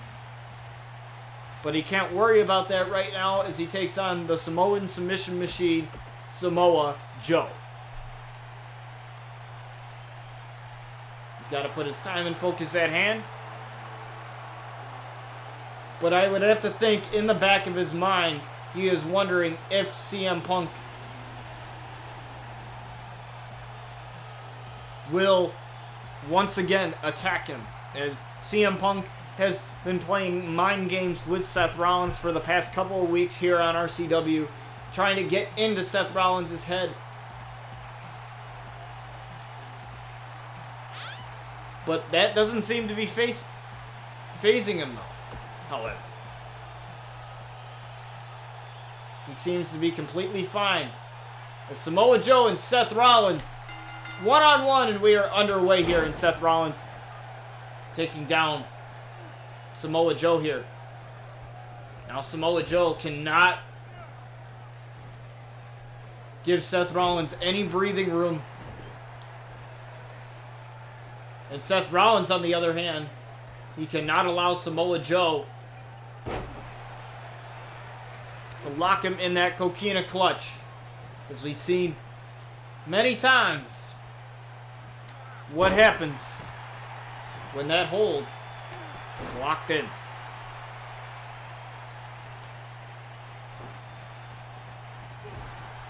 But he can't worry about that right now as he takes on the Samoan submission machine, Samoa Joe. He's got to put his time and focus at hand. But I would have to think in the back of his mind, he is wondering if CM Punk will once again attack him, as CM Punk has been playing mind games with Seth Rollins for the past couple of weeks here on RCW, trying to get into Seth Rollins' head. But that doesn't seem to be phasing him, though, however. He seems to be completely fine. As Samoa Joe and Seth Rollins, one-on-one, and we are underway here, and Seth Rollins taking down Samoa Joe here. Now Samoa Joe cannot give Seth Rollins any breathing room. And Seth Rollins, on the other hand, he cannot allow Samoa Joe to lock him in that coquina clutch, as we've seen many times what happens when that hold is locked in.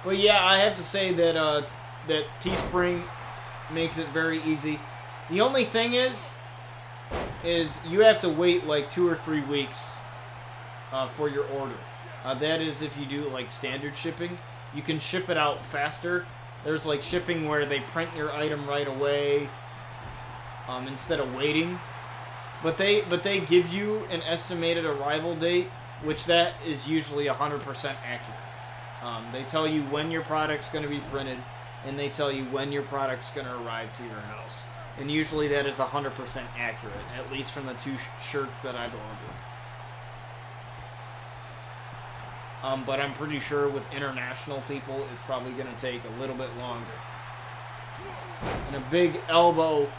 But yeah, I have to say that that Teespring makes it very easy. The only thing is you have to wait like 2 or 3 weeks for your order. That is if you do like standard shipping. You can ship it out faster. There's like shipping where they print your item right away instead of waiting. But they give you an estimated arrival date, which that is usually 100% accurate. They tell you when your product's going to be printed, and they tell you when your product's going to arrive to your house. And usually that is 100% accurate, at least from the 2 shirts that I've ordered. But I'm pretty sure with international people, it's probably going to take a little bit longer. And a big elbow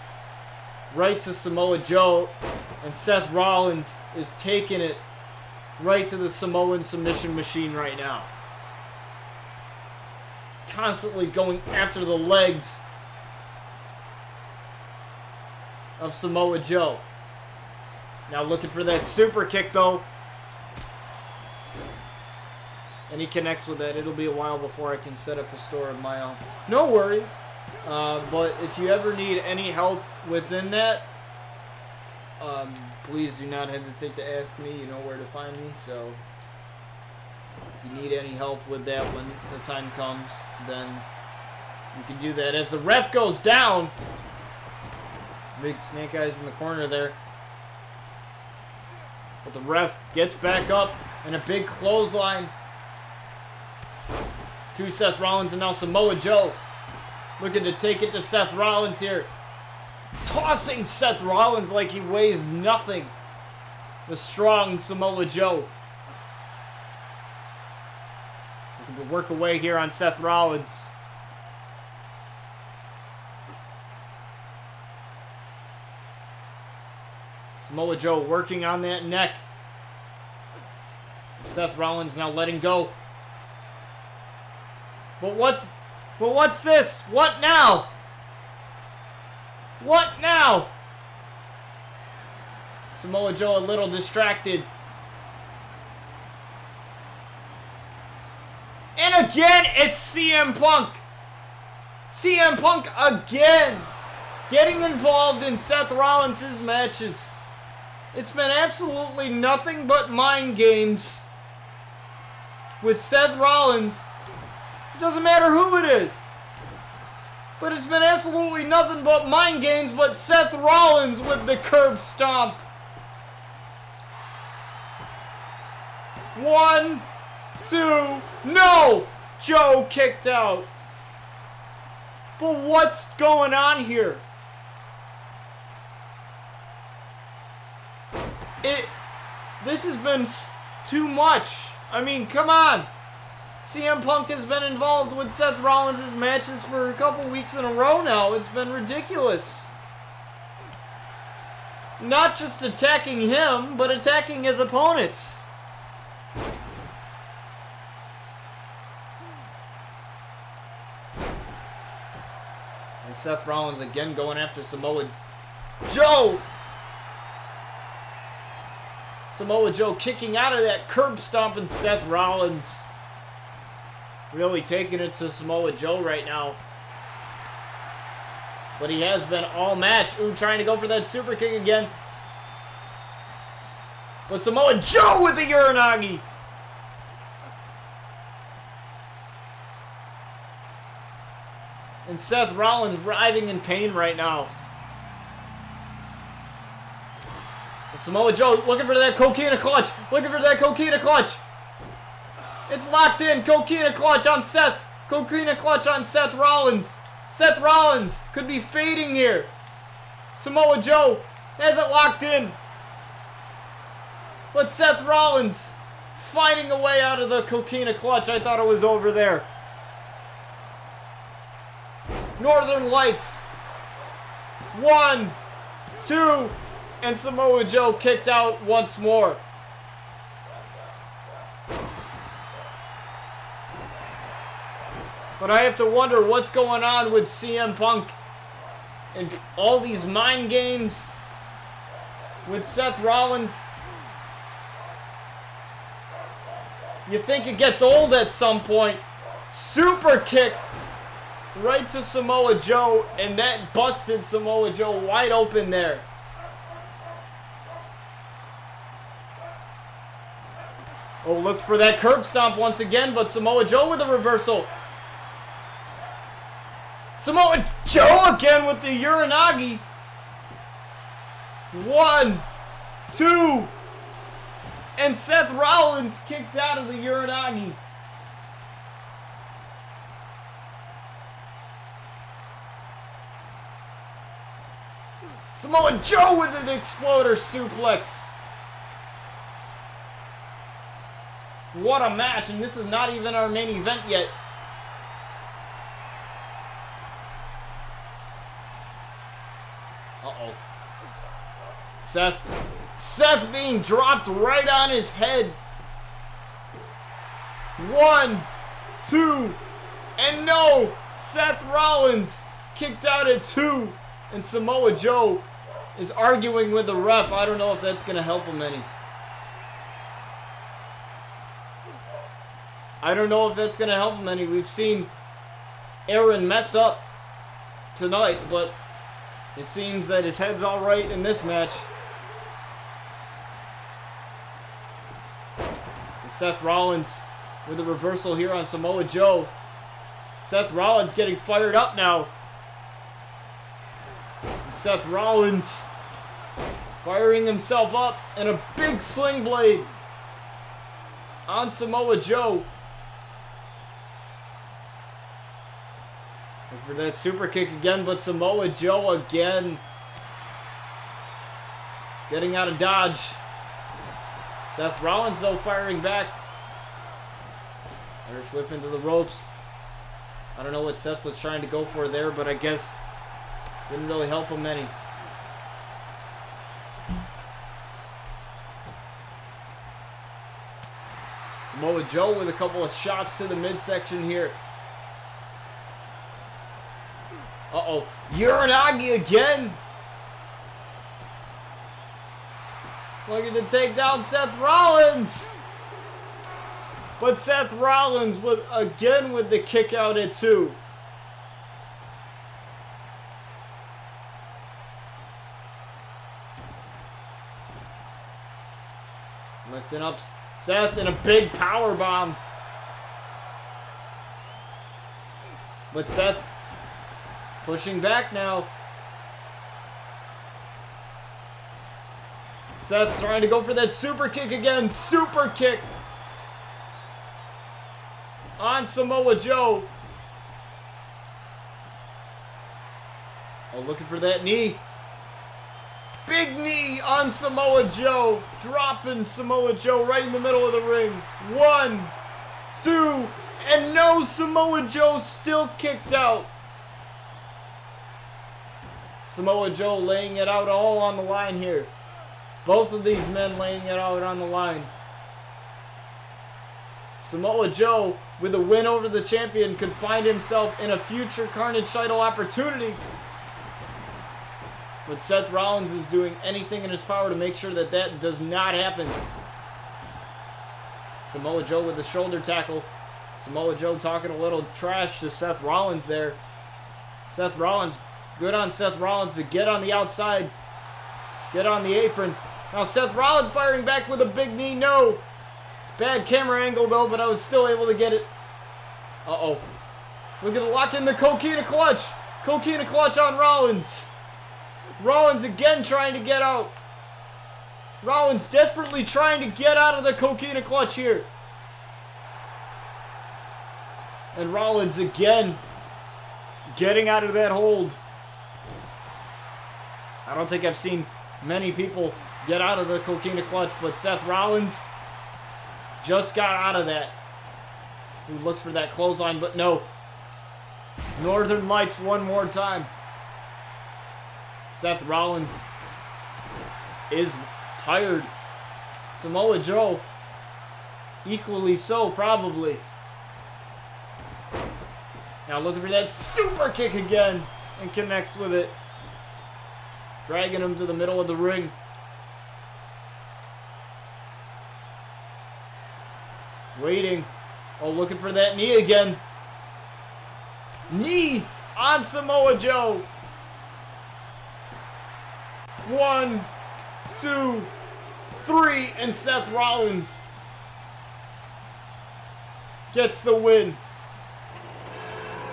right to Samoa Joe, and Seth Rollins is taking it right to the Samoan submission machine right now. Constantly going after the legs of Samoa Joe. Now looking for that super kick though. And he connects with that. It'll be a while before I can set up a store of my own. No worries. But if you ever need any help within that, please do not hesitate to ask me. You know where to find me. So if you need any help with that when the time comes, then you can do that. As the ref goes down, big snake eyes in the corner there. But the ref gets back up, and a big clothesline to Seth Rollins, and now Samoa Joe looking to take it to Seth Rollins here. Tossing Seth Rollins like he weighs nothing. The strong Samoa Joe. Looking to work away here on Seth Rollins. Samoa Joe working on that neck. Seth Rollins now letting go. But what's this? What now? What now? Samoa Joe a little distracted. And again, it's CM Punk. CM Punk again getting involved in Seth Rollins' matches. It's been absolutely nothing but mind games with Seth Rollins. It doesn't matter who it is. But it's been absolutely nothing but mind games, but Seth Rollins with the curb stomp. 1, 2, no! Joe kicked out. But what's going on here? This has been too much. I mean, come on. CM Punk has been involved with Seth Rollins' matches for a couple weeks in a row now. It's been ridiculous. Not just attacking him, but attacking his opponents. And Seth Rollins again going after Samoa Joe. Samoa Joe kicking out of that curb stomp, and Seth Rollins really taking it to Samoa Joe right now. But he has been all match. Ooh, trying to go for that super kick again. But Samoa Joe with the Uranagi. And Seth Rollins writhing in pain right now. And Samoa Joe looking for that coquina clutch. Looking for that coquina clutch. It's locked in. Coquina clutch on Seth. Coquina clutch on Seth Rollins. Seth Rollins could be fading here. Samoa Joe has it locked in. But Seth Rollins fighting a way out of the coquina clutch. I thought it was over there. Northern Lights. 1, 2, and Samoa Joe kicked out once more. But I have to wonder what's going on with CM Punk and all these mind games with Seth Rollins. You think it gets old at some point. Super kick right to Samoa Joe, and that busted Samoa Joe wide open there. Oh, looked for that curb stomp once again, but Samoa Joe with a reversal. Samoa Joe again with the Uranagi. 1, 2, and Seth Rollins kicked out of the Uranagi. Samoa Joe with an exploder suplex. What a match, and this is not even our main event yet. Uh-oh. Seth being dropped right on his head. 1, 2, and no! Seth Rollins kicked out at 2, and Samoa Joe is arguing with the ref. I don't know if that's going to help him any. I don't know if that's going to help him any. We've seen Aaron mess up tonight, but it seems that his head's all right in this match. Seth Rollins with a reversal here on Samoa Joe. Seth Rollins getting fired up now. And Seth Rollins firing himself up, and a big sling blade on Samoa Joe. Look for that super kick again, but Samoa Joe again getting out of dodge. Seth Rollins, though, firing back. Irish whip into the ropes. I don't know what Seth was trying to go for there, but I guess didn't really help him any. Samoa Joe with a couple of shots to the midsection here. Uh-oh. Uranagi again. Looking to take down Seth Rollins. But Seth Rollins again with the kick out at 2. Lifting up Seth in a big power bomb. But Seth pushing back now. Seth trying to go for that super kick again. Super kick on Samoa Joe. Oh, looking for that knee. Big knee on Samoa Joe. Dropping Samoa Joe right in the middle of the ring. 1, 2, and no, Samoa Joe still kicked out. Samoa Joe laying it out all on the line here. Both of these men laying it out on the line. Samoa Joe, with a win over the champion, could find himself in a future Carnage title opportunity. But Seth Rollins is doing anything in his power to make sure that that does not happen. Samoa Joe with the shoulder tackle. Samoa Joe talking a little trash to Seth Rollins there. Seth Rollins, good on Seth Rollins to get on the outside. Get on the apron. Now Seth Rollins firing back with a big knee. No. Bad camera angle though, but I was still able to get it. Uh-oh. Look at the lock in the Coquina clutch. Coquina clutch on Rollins. Rollins again trying to get out. Rollins desperately trying to get out of the Coquina clutch here. And Rollins again getting out of that hold. I don't think I've seen many people get out of the Coquina clutch, but Seth Rollins just got out of that. He looks for that clothesline, but no. Northern Lights one more time. Seth Rollins is tired. Samoa Joe, equally so, probably. Now looking for that super kick again, and connects with it. Dragging him to the middle of the ring. Waiting. Oh, looking for that knee again. Knee on Samoa Joe. 1, 2, 3, and Seth Rollins gets the win.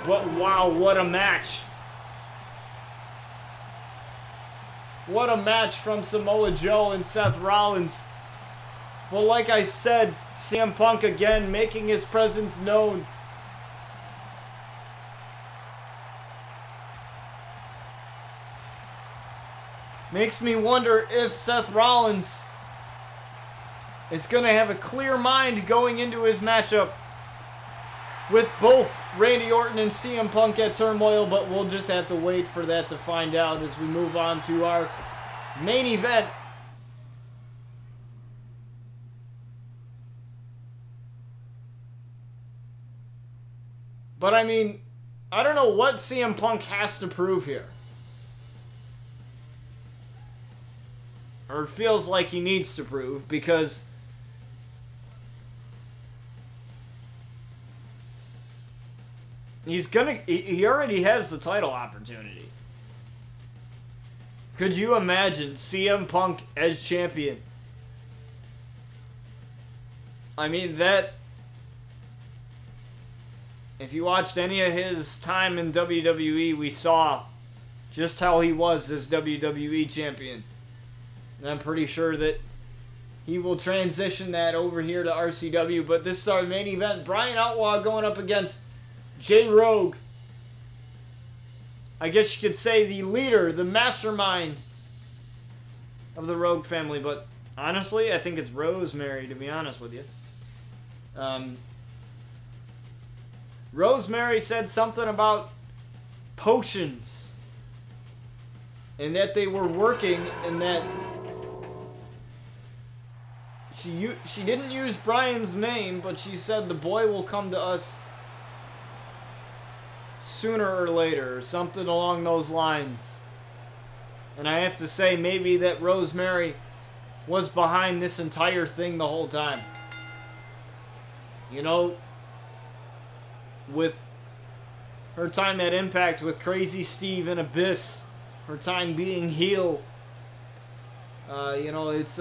Wow, what a match. What a match from Samoa Joe and Seth Rollins. Well, like I said, CM Punk again making his presence known. Makes me wonder if Seth Rollins is going to have a clear mind going into his matchup with both Randy Orton and CM Punk at Turmoil, but we'll just have to wait for that to find out as we move on to our main event. But I mean, I don't know what CM Punk has to prove here. Or feels like he needs to prove, because he already has the title opportunity. Could you imagine CM Punk as champion? I mean, that, if you watched any of his time in WWE, we saw just how he was as WWE champion. And I'm pretty sure that he will transition that over here to RCW. But this is our main event. Brian Outlaw going up against Jay Rogue. I guess you could say the leader, the mastermind of the Rogue family. But honestly, I think it's Rosemary, to be honest with you. Rosemary said something about potions. And that they were working, and that she didn't use Brian's name, but she said the boy will come to us sooner or later, or something along those lines. And I have to say, maybe that Rosemary was behind this entire thing the whole time. You know, with her time at Impact with Crazy Steve and Abyss, her time being heel, you know, it's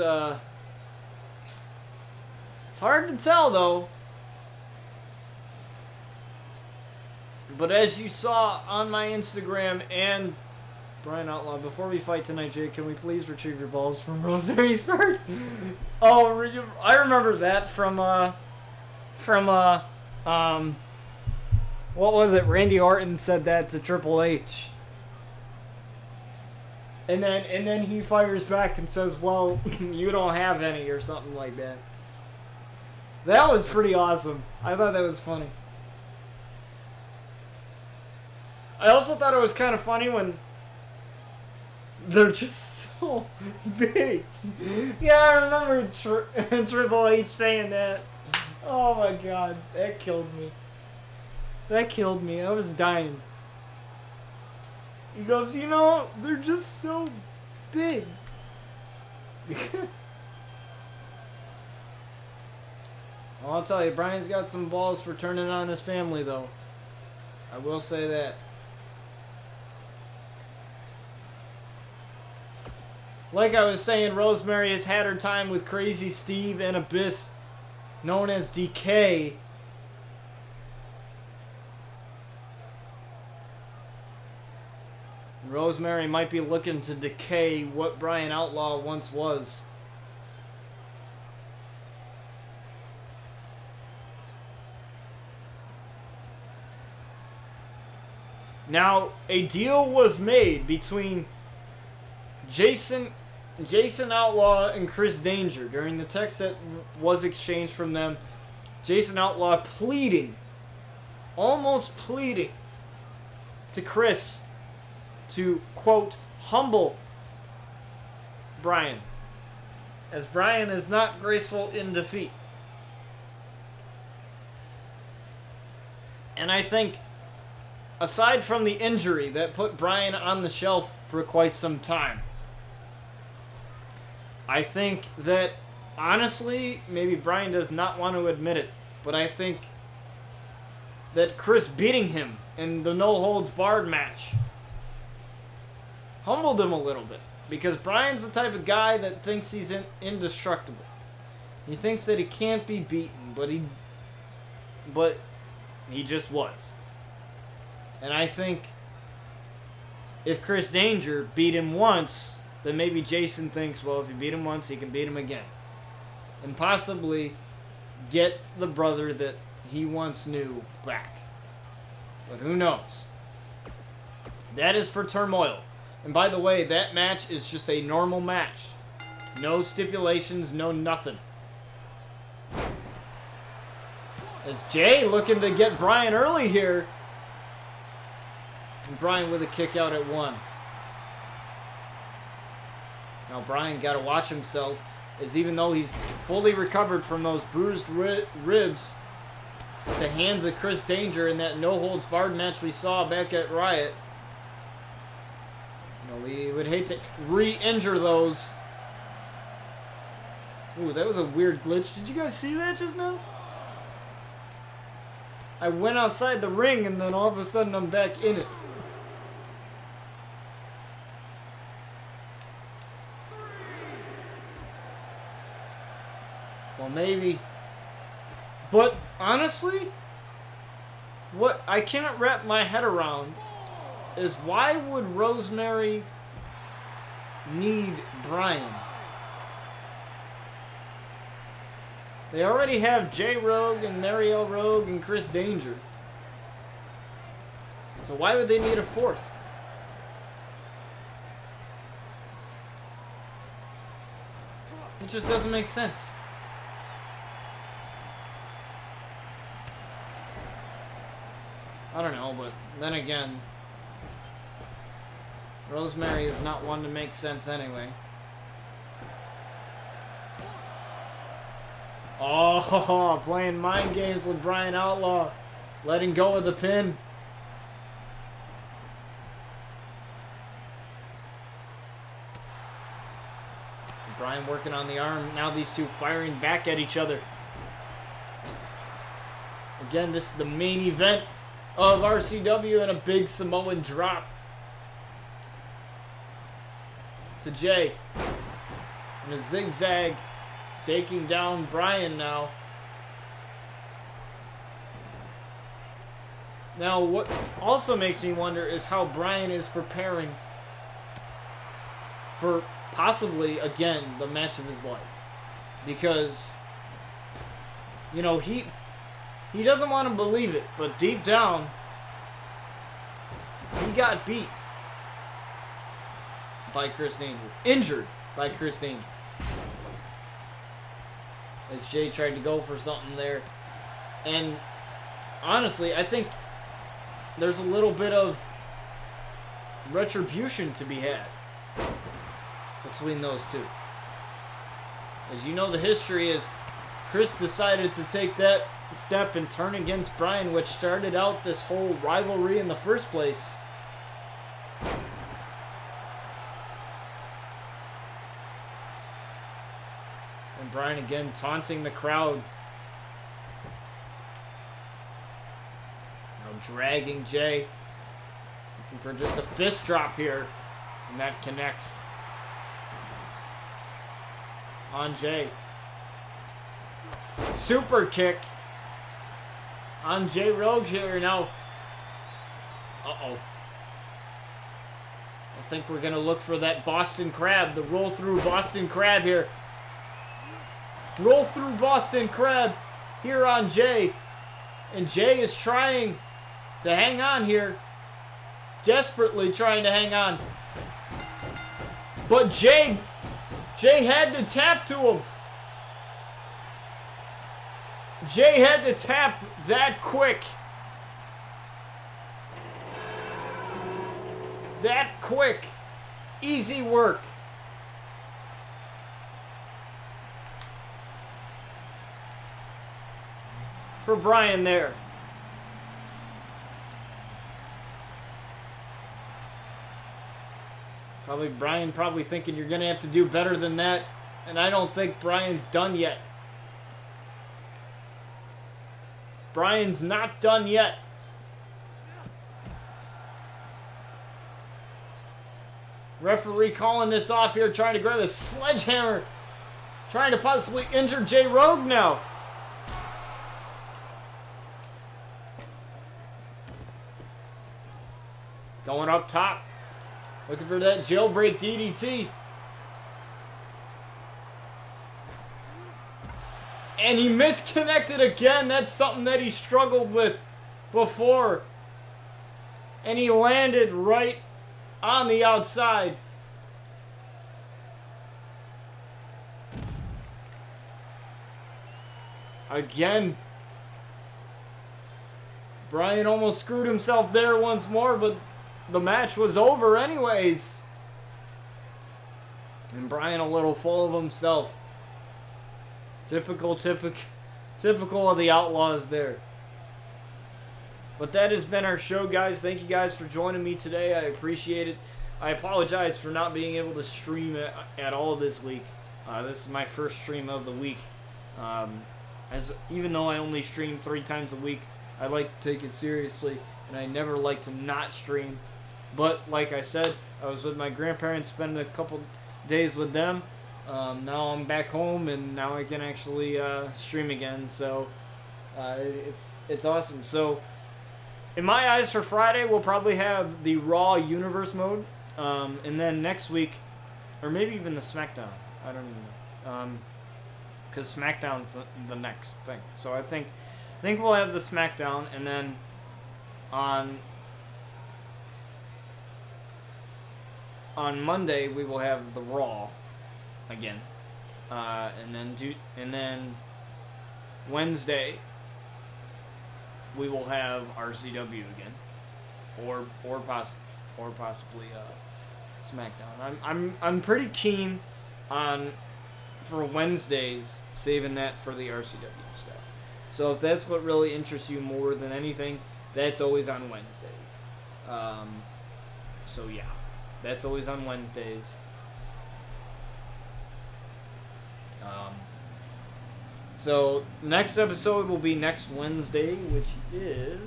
hard to tell though. But as you saw on my Instagram and Brian Outlaw, before we fight tonight, Jake, can we please retrieve your balls from Rosemary's first? Oh, I remember that from what was it? Randy Orton said that to Triple H. And then he fires back and says, well, you don't have any, or something like that. That was pretty awesome. I thought that was funny. I also thought it was kind of funny when they're just so big. Yeah, I remember Triple H saying that. Oh my god, that killed me. That killed me. I was dying. He goes, you know, they're just so big. Well, I'll tell you, Brian's got some balls for turning on his family, though. I will say that. Like I was saying, Rosemary has had her time with Crazy Steve and Abyss, known as Decay. Rosemary might be looking to decay what Brian Outlaw once was. Now, a deal was made between Jason Outlaw and Chris Danger during the text that was exchanged from them. Jason Outlaw pleading, almost pleading to Chris to, quote, humble Brian, as Brian is not graceful in defeat. And I think, aside from the injury that put Brian on the shelf for quite some time, I think that, honestly, maybe Brian does not want to admit it, but I think that Chris beating him in the no-holds-barred match humbled him a little bit. Because Brian's the type of guy that thinks he's indestructible. He thinks that he can't be beaten, but he just was. And I think if Chris Danger beat him once, then maybe Jason thinks, well, if he beat him once, he can beat him again. And possibly get the brother that he once knew back. But who knows? That is for Turmoil. And by the way, that match is just a normal match. No stipulations, no nothing. As Jay looking to get Brian early here. And Brian with a kick out at 1. Now Brian got to watch himself, as even though he's fully recovered from those bruised ribs at the hands of Chris Danger in that no-holds-barred match we saw back at Riot. You know, we would hate to re-injure those. Ooh, that was a weird glitch. Did you guys see that just now? I went outside the ring and then all of a sudden I'm back in it. Well, maybe. But honestly, what I cannot wrap my head around is why would Rosemary need Brian? They already have Jay Rogue and Mariel Rogue and Chris Danger. So why would they need a fourth? It just doesn't make sense. I don't know, but then again, Rosemary is not one to make sense anyway. Oh, playing mind games with Brian Outlaw. Letting go of the pin. Bryan working on the arm. Now these two firing back at each other. Again, this is the main event of RCW, and a big Samoan drop to Jay. And a zigzag taking down Bryan now. Now, what also makes me wonder is how Bryan is preparing for possibly, again, the match of his life. Because, you know, he doesn't want to believe it, but deep down, he got beat by Chris Danger. Injured by Chris Danger. As Jay tried to go for something there. And honestly, I think there's a little bit of retribution to be had between those two. As you know, the history is Chris decided to take that step and turn against Bryan, which started out this whole rivalry in the first place. And Bryan again taunting the crowd. Now dragging Jay. Looking for just a fist drop here. And that connects on Jay. Super kick on Jay Rogue here now. Uh-oh. I think we're going to look for that Boston Crab, the roll through Boston Crab here. Roll through Boston Crab here on Jay. And Jay is trying to hang on here. Desperately trying to hang on. But Jay had to tap to him. Jay had to tap that quick. That quick. Easy work. For Bryan there. Bryan probably thinking you're going to have to do better than that. And I don't think Bryan's done yet. Bryan's not done yet. Referee calling this off here, trying to grab a sledgehammer. Trying to possibly injure Jay Rogue now. Going up top. Looking for that jailbreak DDT. And he misconnected again. That's something that he struggled with before. And he landed right on the outside. Again. Bryan almost screwed himself there once more, but the match was over anyways. And Bryan a little full of himself. Typical of the Outlaws there. But that has been our show, guys. Thank you guys for joining me today. I appreciate it. I apologize for not being able to stream at all this week. This is my first stream of the week. Even though I only stream 3 times a week, I like to take it seriously, and I never like to not stream. But like I said, I was with my grandparents, spending a couple days with them. Now I'm back home, and now I can actually stream again. So it's awesome. So in my eyes, for Friday, we'll probably have the Raw Universe mode, and then next week, or maybe even the SmackDown. I don't even know, because SmackDown's the next thing. So I think we'll have the SmackDown, and then on Monday we will have the Raw again, and then Wednesday we will have RCW again, or possibly SmackDown. I'm pretty keen on, for Wednesdays, saving that for the RCW stuff. So if that's what really interests you more than anything, that's always on Wednesdays. So yeah, that's always on Wednesdays. So next episode will be next Wednesday, which is,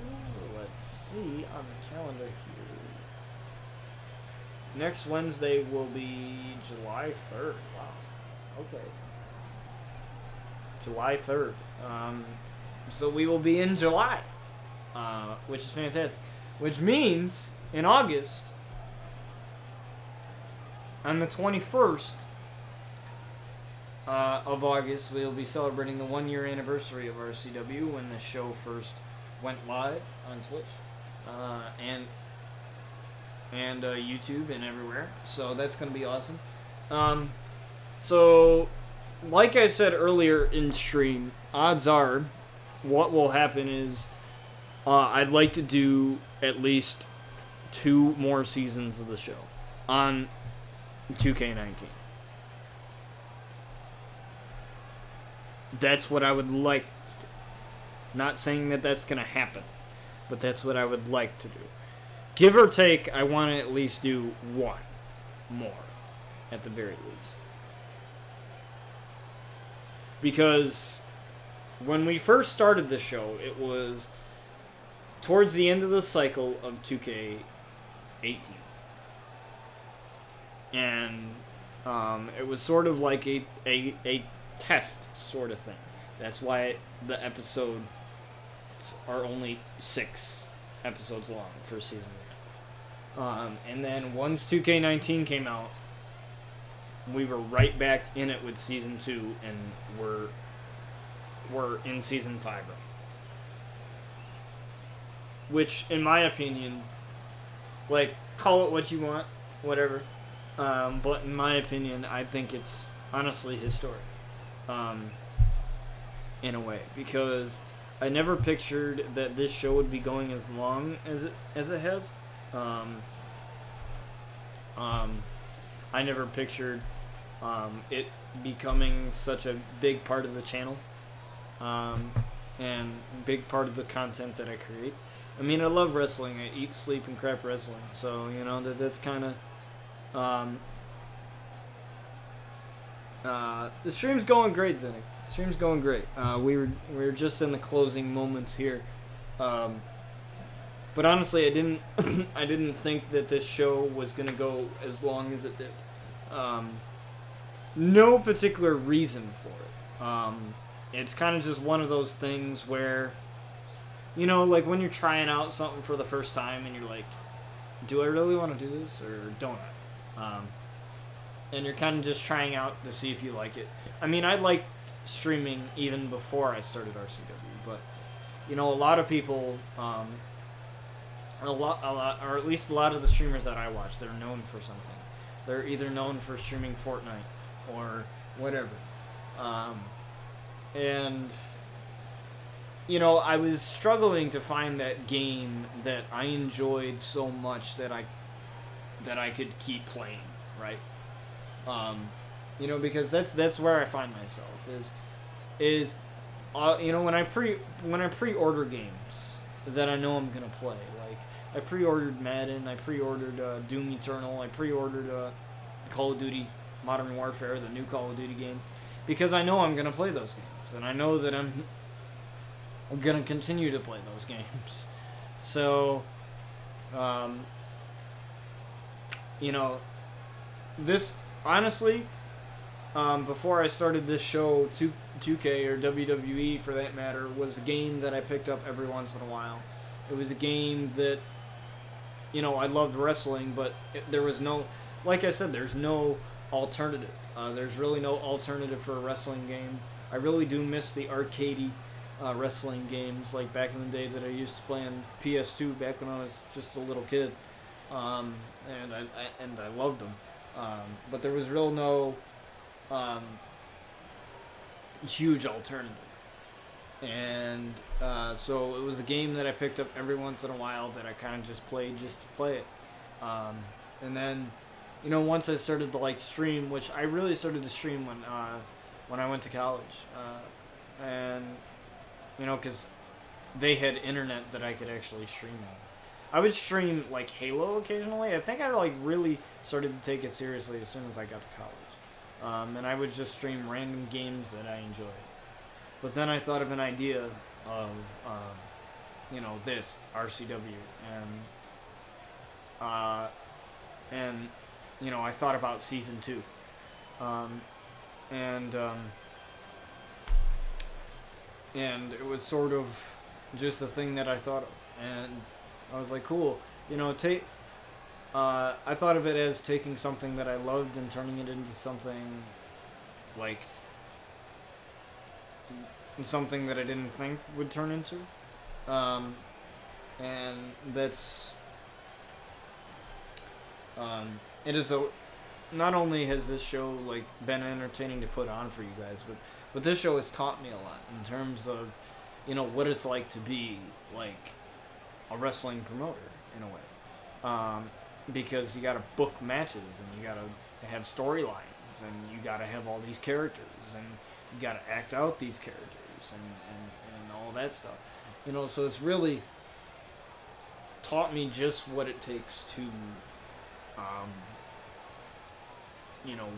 let's see on the calendar here. Next Wednesday will be July 3rd. Wow. Okay. July 3rd. So we will be in July, which is fantastic. Which means in August, on the 21st of August, we'll be celebrating the 1-year anniversary of RCW when the show first went live on Twitch and YouTube and everywhere. So that's going to be awesome. So, like I said earlier in stream, odds are what will happen is I'd like to do at least 2 more seasons of the show on 2K19. That's what I would like to do. Not saying that that's going to happen, but that's what I would like to do. Give or take, I want to at least do 1 more, at the very least. Because when we first started the show, it was towards the end of the cycle of 2K18. And it was sort of like a test sort of thing. That's why the episodes are only 6 episodes long for season 1. And then once 2K19 came out, we were right back in it with season 2, and we're in season 5 right now. Which, in my opinion, like, call it what you want, whatever. But in my opinion, I think it's honestly historic. In a way, because I never pictured that this show would be going as long as it has. I never pictured it becoming such a big part of the channel, and big part of the content that I create. I mean, I love wrestling. I eat, sleep, and crap wrestling. So that's kind of the stream's going great, Zenix. The stream's going great. We were just in the closing moments here, but honestly, I didn't I didn't think that this show was gonna go as long as it did. No particular reason for it. It's kind of just one of those things where, like when you're trying out something for the first time and you're like, do I really want to do this or don't I? And you're kind of just trying out to see if you like it. I mean, I liked streaming even before I started RCW, but a lot of people, a lot, or at least a lot of the streamers that I watch, they're known for something. They're either known for streaming Fortnite or whatever. And I was struggling to find that game that I enjoyed so much that I could keep playing, right? Because that's where I find myself is when I pre-order games that I know I'm gonna play. Like I pre-ordered Madden, I pre-ordered Doom Eternal, I pre-ordered Call of Duty Modern Warfare, the new Call of Duty game, because I know I'm gonna play those games, and I know that I'm gonna continue to play those games. So, this. Honestly, before I started this show, 2K or WWE for that matter, was a game that I picked up every once in a while. It was a game that, I loved wrestling, but there was no, like I said, there's no alternative. There's really no alternative for a wrestling game. I really do miss the arcadey wrestling games, like back in the day that I used to play on PS2 back when I was just a little kid, and I loved them. But there was real no huge alternative. And so it was a game that I picked up every once in a while that I kind of just played just to play it. And then, once I started to stream, which I really started to stream when I went to college. And, because they had internet that I could actually stream on. I would stream Halo occasionally. I think I really started to take it seriously as soon as I got to college, and I would just stream random games that I enjoyed. But then I thought of an idea of, this RCW, uh, and I thought about season 2, um, and and it was sort of just a thing that I thought of, and I was like, cool, take. I thought of it as taking something that I loved and turning it into something like something that I didn't think would turn into. And that's it is a not only has this show like been entertaining to put on for you guys, but this show has taught me a lot in terms of what it's like to be like a wrestling promoter in a way, because you got to book matches and you got to have storylines and you got to have all these characters and you got to act out these characters and all that stuff, so it's really taught me just what it takes to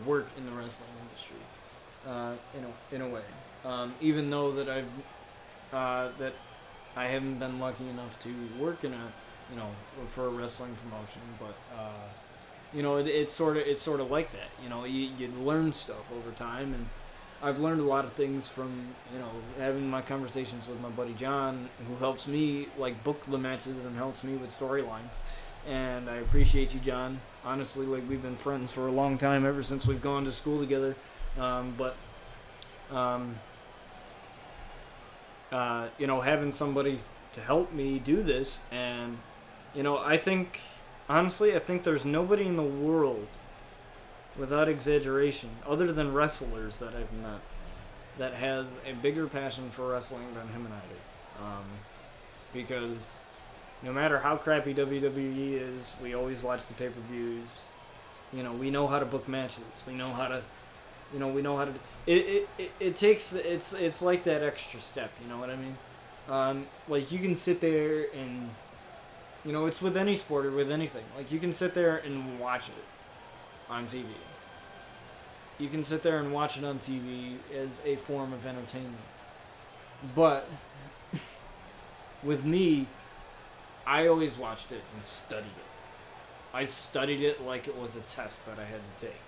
work in the wrestling industry, in a way. Even though that that I haven't been lucky enough to work in for a wrestling promotion, but it's sort of like that. You learn stuff over time, and I've learned a lot of things from having my conversations with my buddy John, who helps me like book the matches and helps me with storylines. And I appreciate you, John. Honestly, like we've been friends for a long time, ever since we've gone to school together. Having somebody to help me do this, and I think there's nobody in the world, without exaggeration, other than wrestlers that I've met, that has a bigger passion for wrestling than him and I do. Because no matter how crappy WWE is, we always watch the pay-per-views. We know how to book matches. We know how to, it takes, it's like that extra step, you know what I mean? Like you can sit there and, it's with any sport or with anything. Like you can sit there and watch it on TV. You can sit there and watch it on TV as a form of entertainment. But with me, I always watched it and studied it. I studied it like it was a test that I had to take,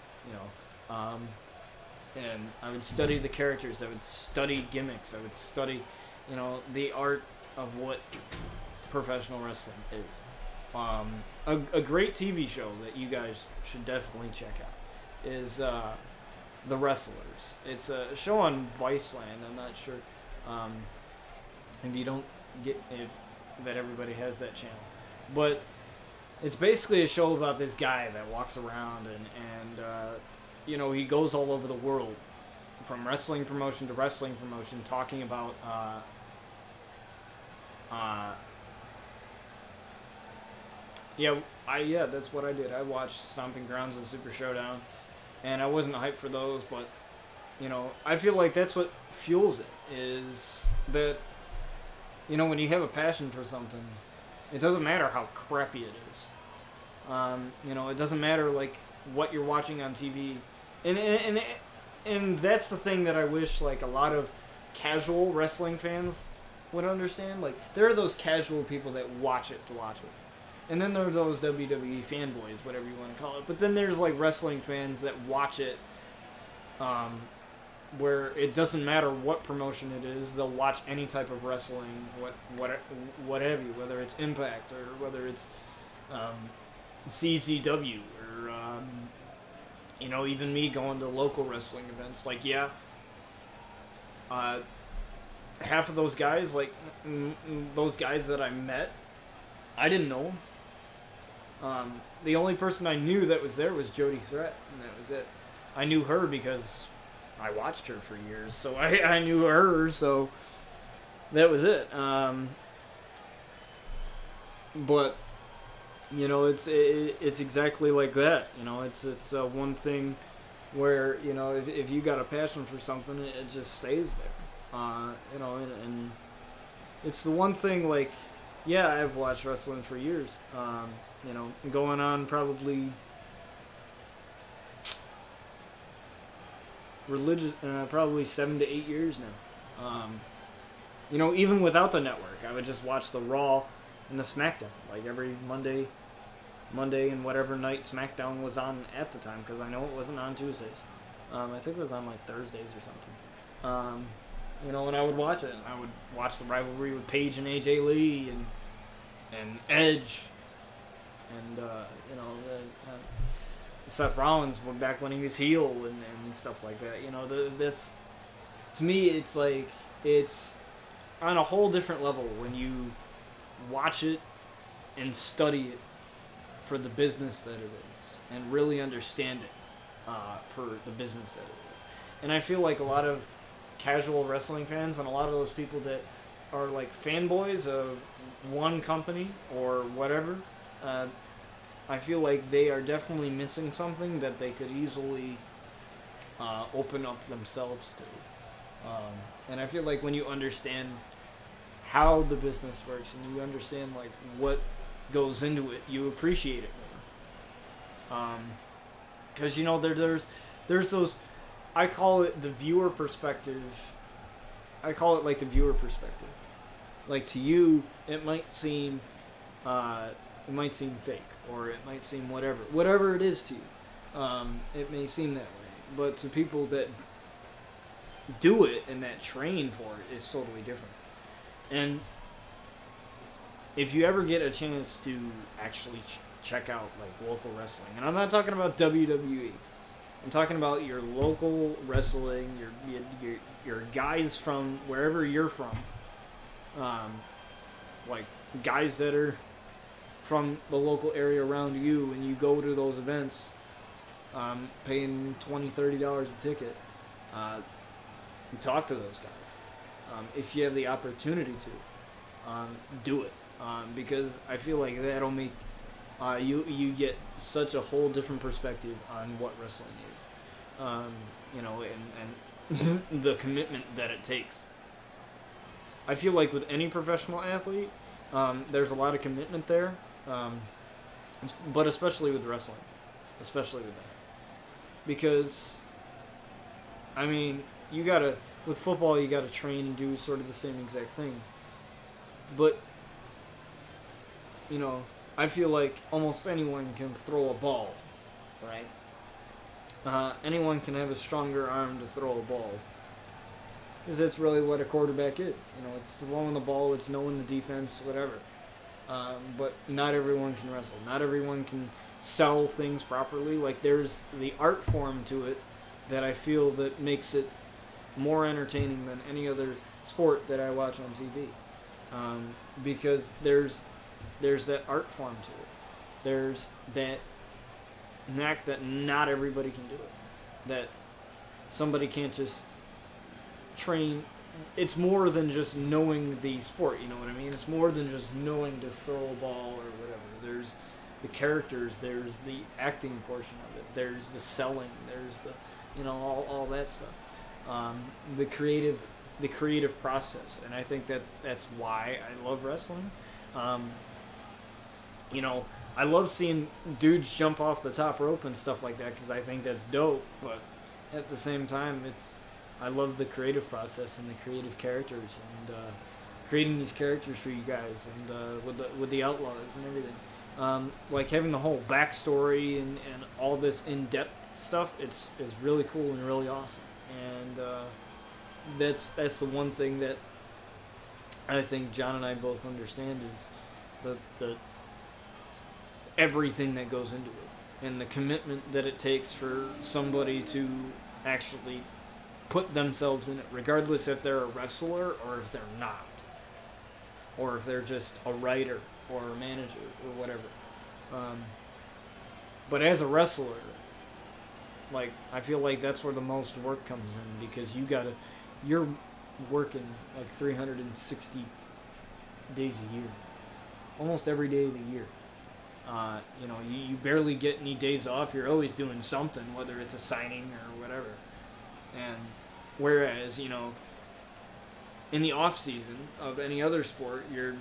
and I would study the characters. I would study gimmicks. I would study, the art of what professional wrestling is. A great TV show that you guys should definitely check out is The Wrestlers. It's a show on Viceland. I'm not sure if you don't get if that everybody has that channel, but it's basically a show about this guy that walks around and he goes all over the world, from wrestling promotion to wrestling promotion, talking about that's what I did. I watched Stomping Grounds and Super Showdown, and I wasn't hyped for those, but I feel like that's what fuels it, is that when you have a passion for something, it doesn't matter how crappy it is. It doesn't matter like what you're watching on TV, and that's the thing that I wish like a lot of casual wrestling fans would understand. Like there are those casual people that watch it to watch it, and then there are those WWE fanboys, whatever you want to call it. But then there's like wrestling fans that watch it, where it doesn't matter what promotion it is, they'll watch any type of wrestling, what have you, whether it's Impact or whether it's CZW or even me going to local wrestling events. Like half of those guys, like those guys that I met, I didn't know them. The only person I knew that was there was Jody Threat, and that was it. I knew her because I watched her for years, so I knew her, so that was it. But it's exactly like that. It's one thing where if you got a passion for something, it just stays there. And it's the one thing, like, yeah, I've watched wrestling for years. Going on probably probably 7 to 8 years now. Even without the network, I would just watch the Raw and the SmackDown, like every Monday and whatever night SmackDown was on at the time, because I know it wasn't on Tuesdays. I think it was on like Thursdays or something. And I would watch it. I would watch the rivalry with Paige and AJ Lee and Edge, and Seth Rollins back when he was heel and stuff like that. That's, to me, it's like it's on a whole different level when you watch it and study it for the business that it is and really understand it for the business that it is. And I feel like a lot of casual wrestling fans and a lot of those people that are like fanboys of one company or whatever, I feel like they are definitely missing something that they could easily open up themselves to. And I feel like when you understand how the business works and you understand like what goes into it, you appreciate it more. Because there's those, I call it the viewer perspective. I call it like the viewer perspective. Like to you, it might seem fake, or it might seem whatever it is to you. It may seem that way, but to people that do it and that train for it, it's totally different. And if you ever get a chance to actually check out like local wrestling, and I'm not talking about WWE, I'm talking about your local wrestling, your guys from wherever you're from, like guys that are from the local area around you, and you go to those events, paying $20, $30 a ticket, and talk to those guys. If you have the opportunity to, do it. Because I feel like that'll make you get such a whole different perspective on what wrestling is. And the commitment that it takes. I feel like with any professional athlete, there's a lot of commitment there, but especially with wrestling. Especially with that. Because, I mean, with football, you gotta train and do sort of the same exact things. But, I feel like almost anyone can throw a ball, right? Anyone can have a stronger arm to throw a ball. Because that's really what a quarterback is. It's throwing the ball, it's knowing the defense, whatever. But not everyone can wrestle. Not everyone can sell things properly. Like, there's the art form to it that I feel that makes it more entertaining than any other sport that I watch on TV. Because there's that art form to it. There's that knack that not everybody can do it. That somebody can't just train. It's more than just knowing the sport, you know what I mean? It's more than just knowing to throw a ball or whatever. There's the characters, there's the acting portion of it, there's the selling, there's the, all that stuff. The creative process, and I think that's why I love wrestling. I love seeing dudes jump off the top rope and stuff like that because I think that's dope. But at the same time, I love the creative process and the creative characters and creating these characters for you guys and with the Outlaws and everything. Like having the whole backstory and all this in-depth stuff. Is really cool and really awesome. And that's the one thing that I think John and I both understand is the everything that goes into it and the commitment that it takes for somebody to actually put themselves in it, regardless if they're a wrestler or if they're not, or if they're just a writer or a manager or whatever. But as a wrestler, like, I feel like that's where the most work comes in because you're working like 360 days a year, almost every day of the year. You barely get any days off. You're always doing something, whether it's a signing or whatever. And whereas, in the off season of any other sport, you're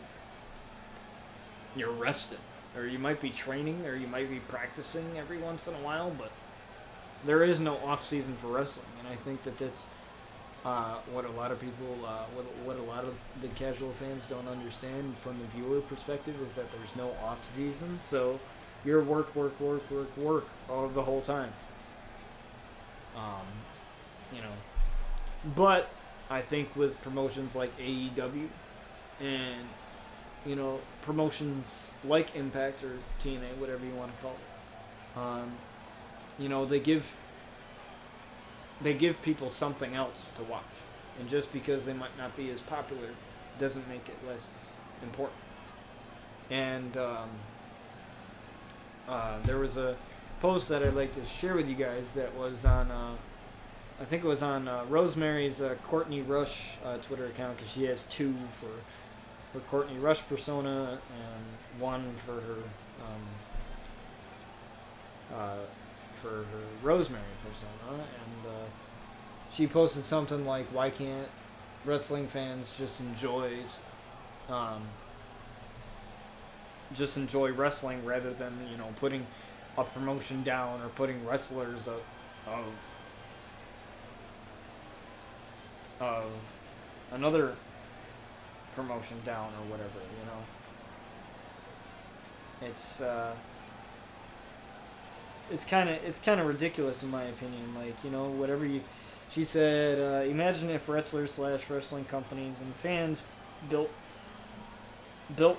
rested, or you might be training, or you might be practicing every once in a while, but there is no off season for wrestling. And I think what a lot of people, what a lot of the casual fans don't understand from the viewer perspective is that there's no off season, so you're work all the whole time. Um, you know, but I think with promotions like AEW and promotions like Impact or TNA, whatever you want to call it, they give people something else to watch, and just because they might not be as popular doesn't make it less important. And there was a post that I'd like to share with you guys that was on I think it was on Rosemary's Courtney Rush Twitter account, because she has two for her Courtney Rush persona and one for her Rosemary persona, and she posted something like, "Why can't wrestling fans just enjoy wrestling rather than putting a promotion down or putting wrestlers of another promotion down or whatever, it's kind of ridiculous in my opinion. Like, whatever you she said, imagine if wrestlers / wrestling companies and fans built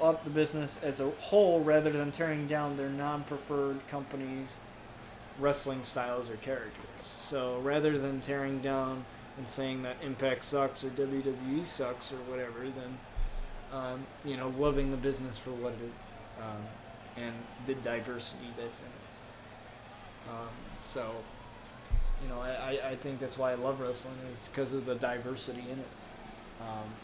up the business as a whole rather than tearing down their non-preferred companies' wrestling styles or characters. So rather than tearing down and saying that Impact sucks or WWE sucks or whatever, then loving the business for what it is, and the diversity that's in it. So I think that's why I love wrestling, is because of the diversity in it.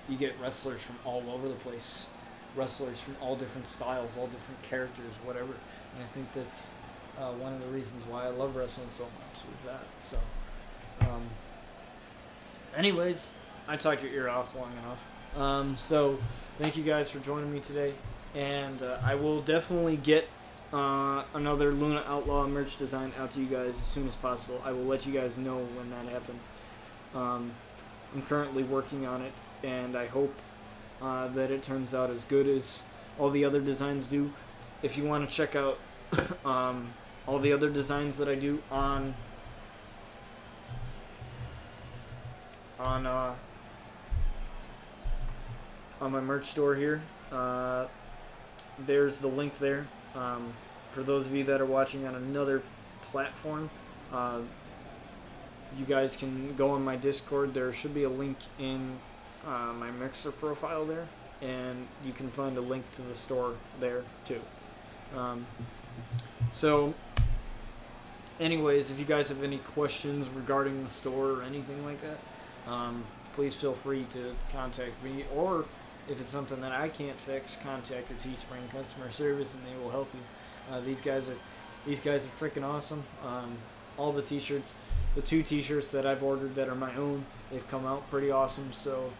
You get wrestlers from all over the place, wrestlers from all different styles, all different characters, whatever. And I think that's one of the reasons why I love wrestling so much, is that. So, anyways, I talked your ear off long enough. So, thank you guys for joining me today. And I will definitely get another Luna Outlaw merch design out to you guys as soon as possible. I will let you guys know when that happens. I'm currently working on it, and I hope that it turns out as good as all the other designs do. If you want to check out all the other designs that I do on my merch store here, there's the link there. For those of you that are watching on another platform, you guys can go on my Discord. There should be a link in my Mixer profile there, and you can find a link to the store there too. So anyways, if you guys have any questions regarding the store or anything like that, please feel free to contact me, or if it's something that I can't fix, contact the Teespring customer service and they will help you. These guys are freaking awesome. All the t-shirts, the 2 t-shirts that I've ordered that are my own, they've come out pretty awesome. So,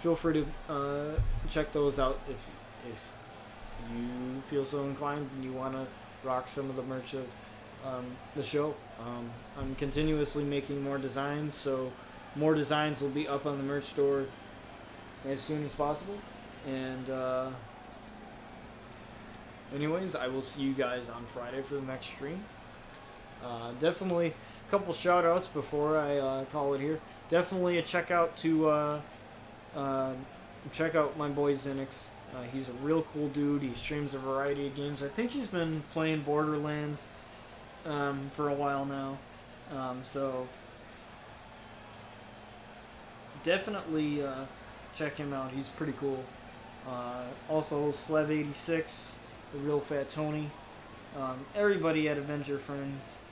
feel free to check those out if you feel so inclined and you want to rock some of the merch of the show. I'm continuously making more designs, so more designs will be up on the merch store as soon as possible. And anyways, I will see you guys on Friday for the next stream. Definitely a couple shout outs before I call it here. Definitely a check out to check out my boy Zenix. He's a real cool dude. He streams a variety of games. I think he's been playing Borderlands for a while now. So definitely check him out. He's pretty cool. Also Slev86, the real Fat Tony. Everybody at Avenger Friends.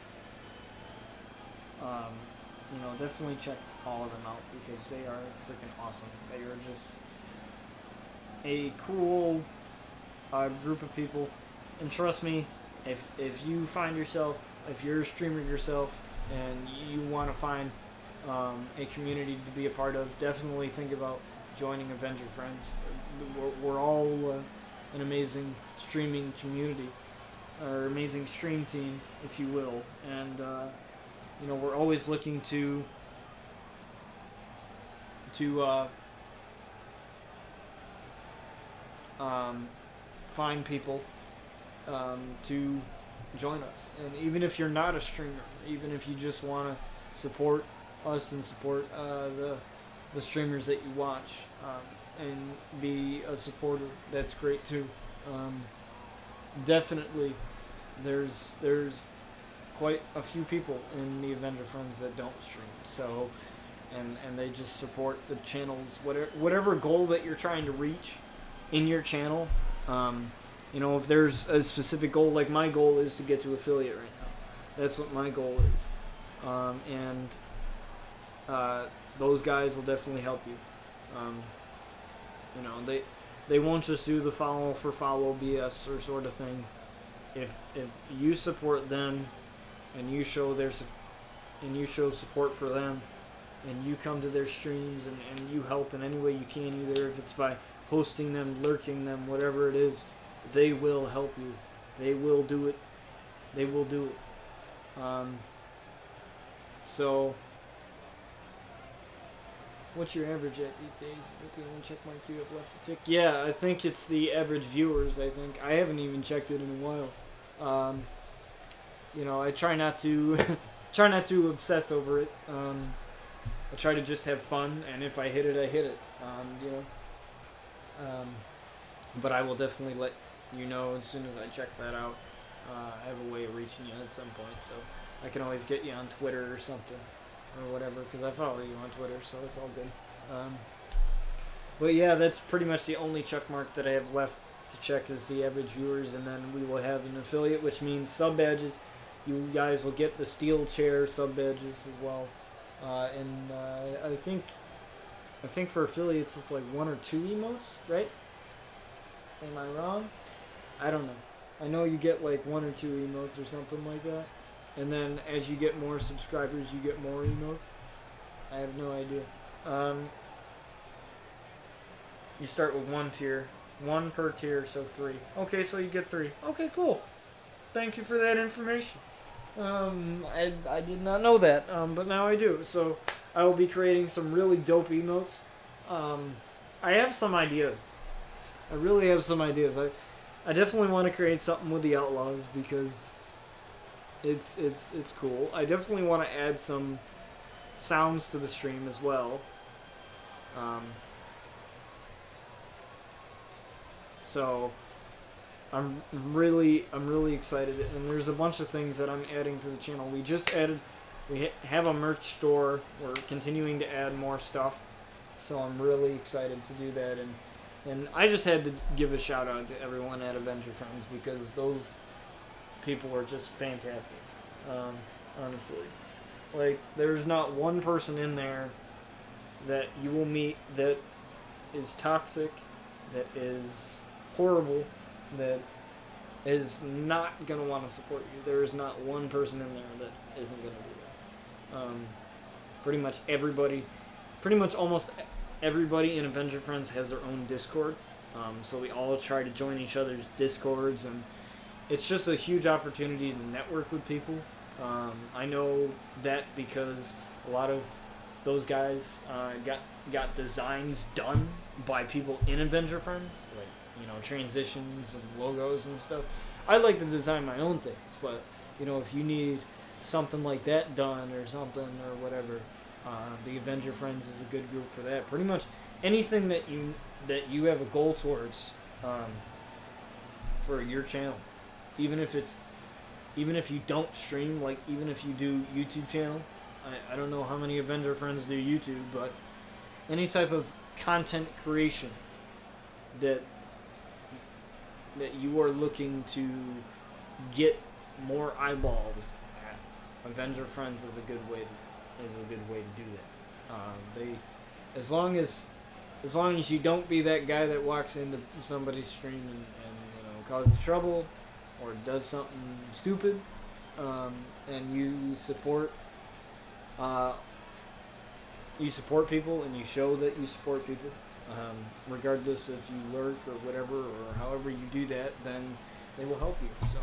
Definitely check all of them out because they are freaking awesome. They are just a cool group of people. And trust me, if you find yourself, if you're a streamer yourself and you want to find a community to be a part of, definitely think about joining Avenger Friends. We're all an amazing streaming community, or amazing stream team, if you will, and we're always looking to to find people to join us. And even if you're not a streamer, even if you just want to support us and support the streamers that you watch, and be a supporter, that's great too. Definitely, there's quite a few people in the Avenger Friends that don't stream. So, and they just support the channel's whatever goal that you're trying to reach in your channel. If there's a specific goal, like my goal is to get to affiliate right now. That's what my goal is. Those guys will definitely help you. They won't just do the follow for follow BS or sort of thing. If you support them and you show support for them, and you come to their streams and you help in any way you can, either if it's by hosting them, lurking them, whatever it is, they will help you. They will do it. They will do it. So, what's your average at these days? Is that the only check mark you have left to tick? Yeah, I think it's the average viewers. I think I haven't even checked it in a while. I try not to obsess over it. I try to just have fun, and if I hit it, I hit it. But I will definitely let you know as soon as I check that out. I have a way of reaching you at some point, so I can always get you on Twitter or something, or whatever, because I follow you on Twitter, so it's all good. But yeah, that's pretty much the only check mark that I have left to check is the average viewers, and then we will have an affiliate, which means sub badges. You guys will get the steel chair sub badges as well. I think for affiliates it's like 1 or 2 emotes, right? Am I wrong? I don't know. I know you get like 1 or 2 emotes or something like that. And then as you get more subscribers, you get more emotes. I have no idea. You start with 1 tier. 1 per tier, so 3. Okay, so you get 3. Okay, cool. Thank you for that information. I did not know that, but now I do. So I will be creating some really dope emotes. I have some ideas. I really have some ideas. I definitely want to create something with the Outlaws because it's cool. I definitely want to add some sounds to the stream as well. So I'm really excited, and there's a bunch of things that I'm adding to the channel. We have a merch store. We're continuing to add more stuff, so I'm really excited to do that. And I just had to give a shout out to everyone at Avenger Friends because those people are just fantastic. Honestly, like there's not one person in there that you will meet that is toxic, that is horrible, that is not going to want to support you. There is not one person in there that isn't going to do that. Pretty much almost everybody in Avenger Friends has their own Discord. So we all try to join each other's Discords, and it's just a huge opportunity to network with people. I know that because a lot of those guys got designs done by people in Avenger Friends, like transitions and logos and stuff. I like to design my own things, but if you need something like that done or something or whatever, the Avenger Friends is a good group for that. Pretty much anything that you have a goal towards for your channel, even if you don't stream, like even if you do YouTube channel. I don't know how many Avenger Friends do YouTube, but any type of content creation that you are looking to get more eyeballs at, Avenger Friends is a good way to do that. As long as you don't be that guy that walks into somebody's stream and causes trouble or does something stupid, and you support people and you show that you support people, regardless if you lurk or whatever or however you do that, then they will help you. So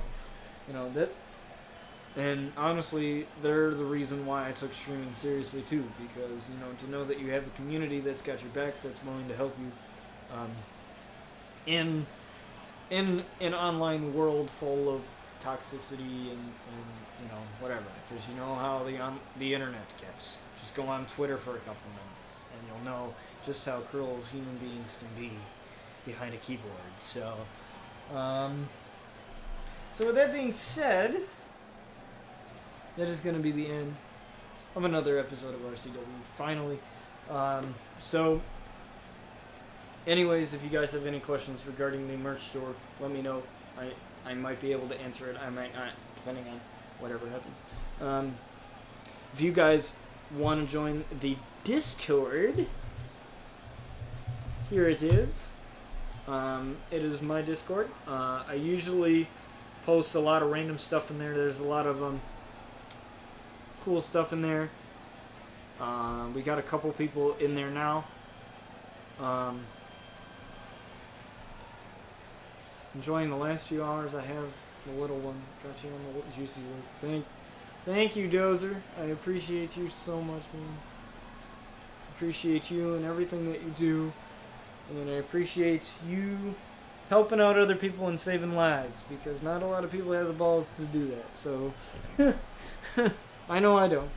And honestly, they're the reason why I took streaming seriously too, because to know that you have a community that's got your back, that's willing to help you, in an online world full of toxicity and whatever. Because you know how the internet gets. Just go on Twitter for a couple minutes, and you'll know just how cruel human beings can be behind a keyboard. So with that being said, that is going to be the end of another episode of RCW, finally. Anyways, if you guys have any questions regarding the merch store, let me know. I might be able to answer it. I might not, depending on whatever happens. If you guys want to join the Discord, here it is. It is my Discord. I usually post a lot of random stuff in there. There's a lot of cool stuff in there. We got a couple people in there now. Enjoying the last few hours I have. The little one got you on the juicy look. Thank you, Dozer. I appreciate you so much, man. Appreciate you and everything that you do, and I appreciate you helping out other people and saving lives, because not a lot of people have the balls to do that. So I know I don't.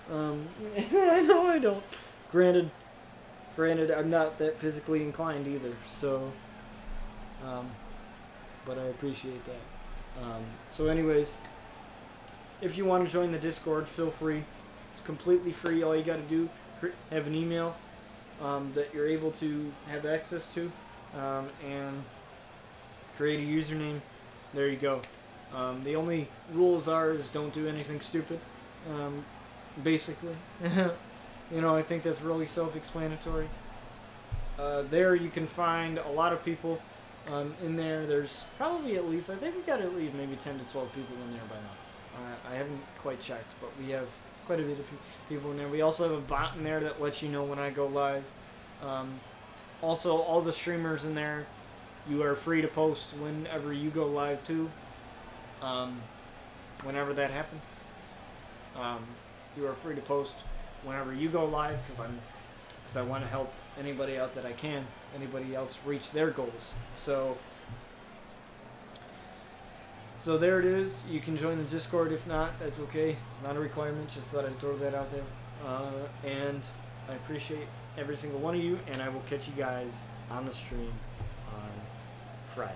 I know I don't. Granted, I'm not that physically inclined either. So, but I appreciate that. So anyways, if you want to join the Discord, feel free. It's completely free. All you got to do, have an email that you're able to have access to, and create a username. There you go. The only rules is don't do anything stupid. Basically. I think that's really self-explanatory. There you can find a lot of people in there. There's probably at least, I think we got at least maybe 10 to 12 people in there by now. I haven't quite checked, but we have quite a bit of people in there. We also have a bot in there that lets you know when I go live. Also, all the streamers in there, you are free to post whenever you go live too. Whenever that happens. You are free to post whenever you go live, because I want to help anybody out that I can, anybody else reach their goals. So there it is. You can join the Discord. If not, that's okay. It's not a requirement. Just thought I'd throw that out there. And I appreciate every single one of you, and I will catch you guys on the stream on Friday.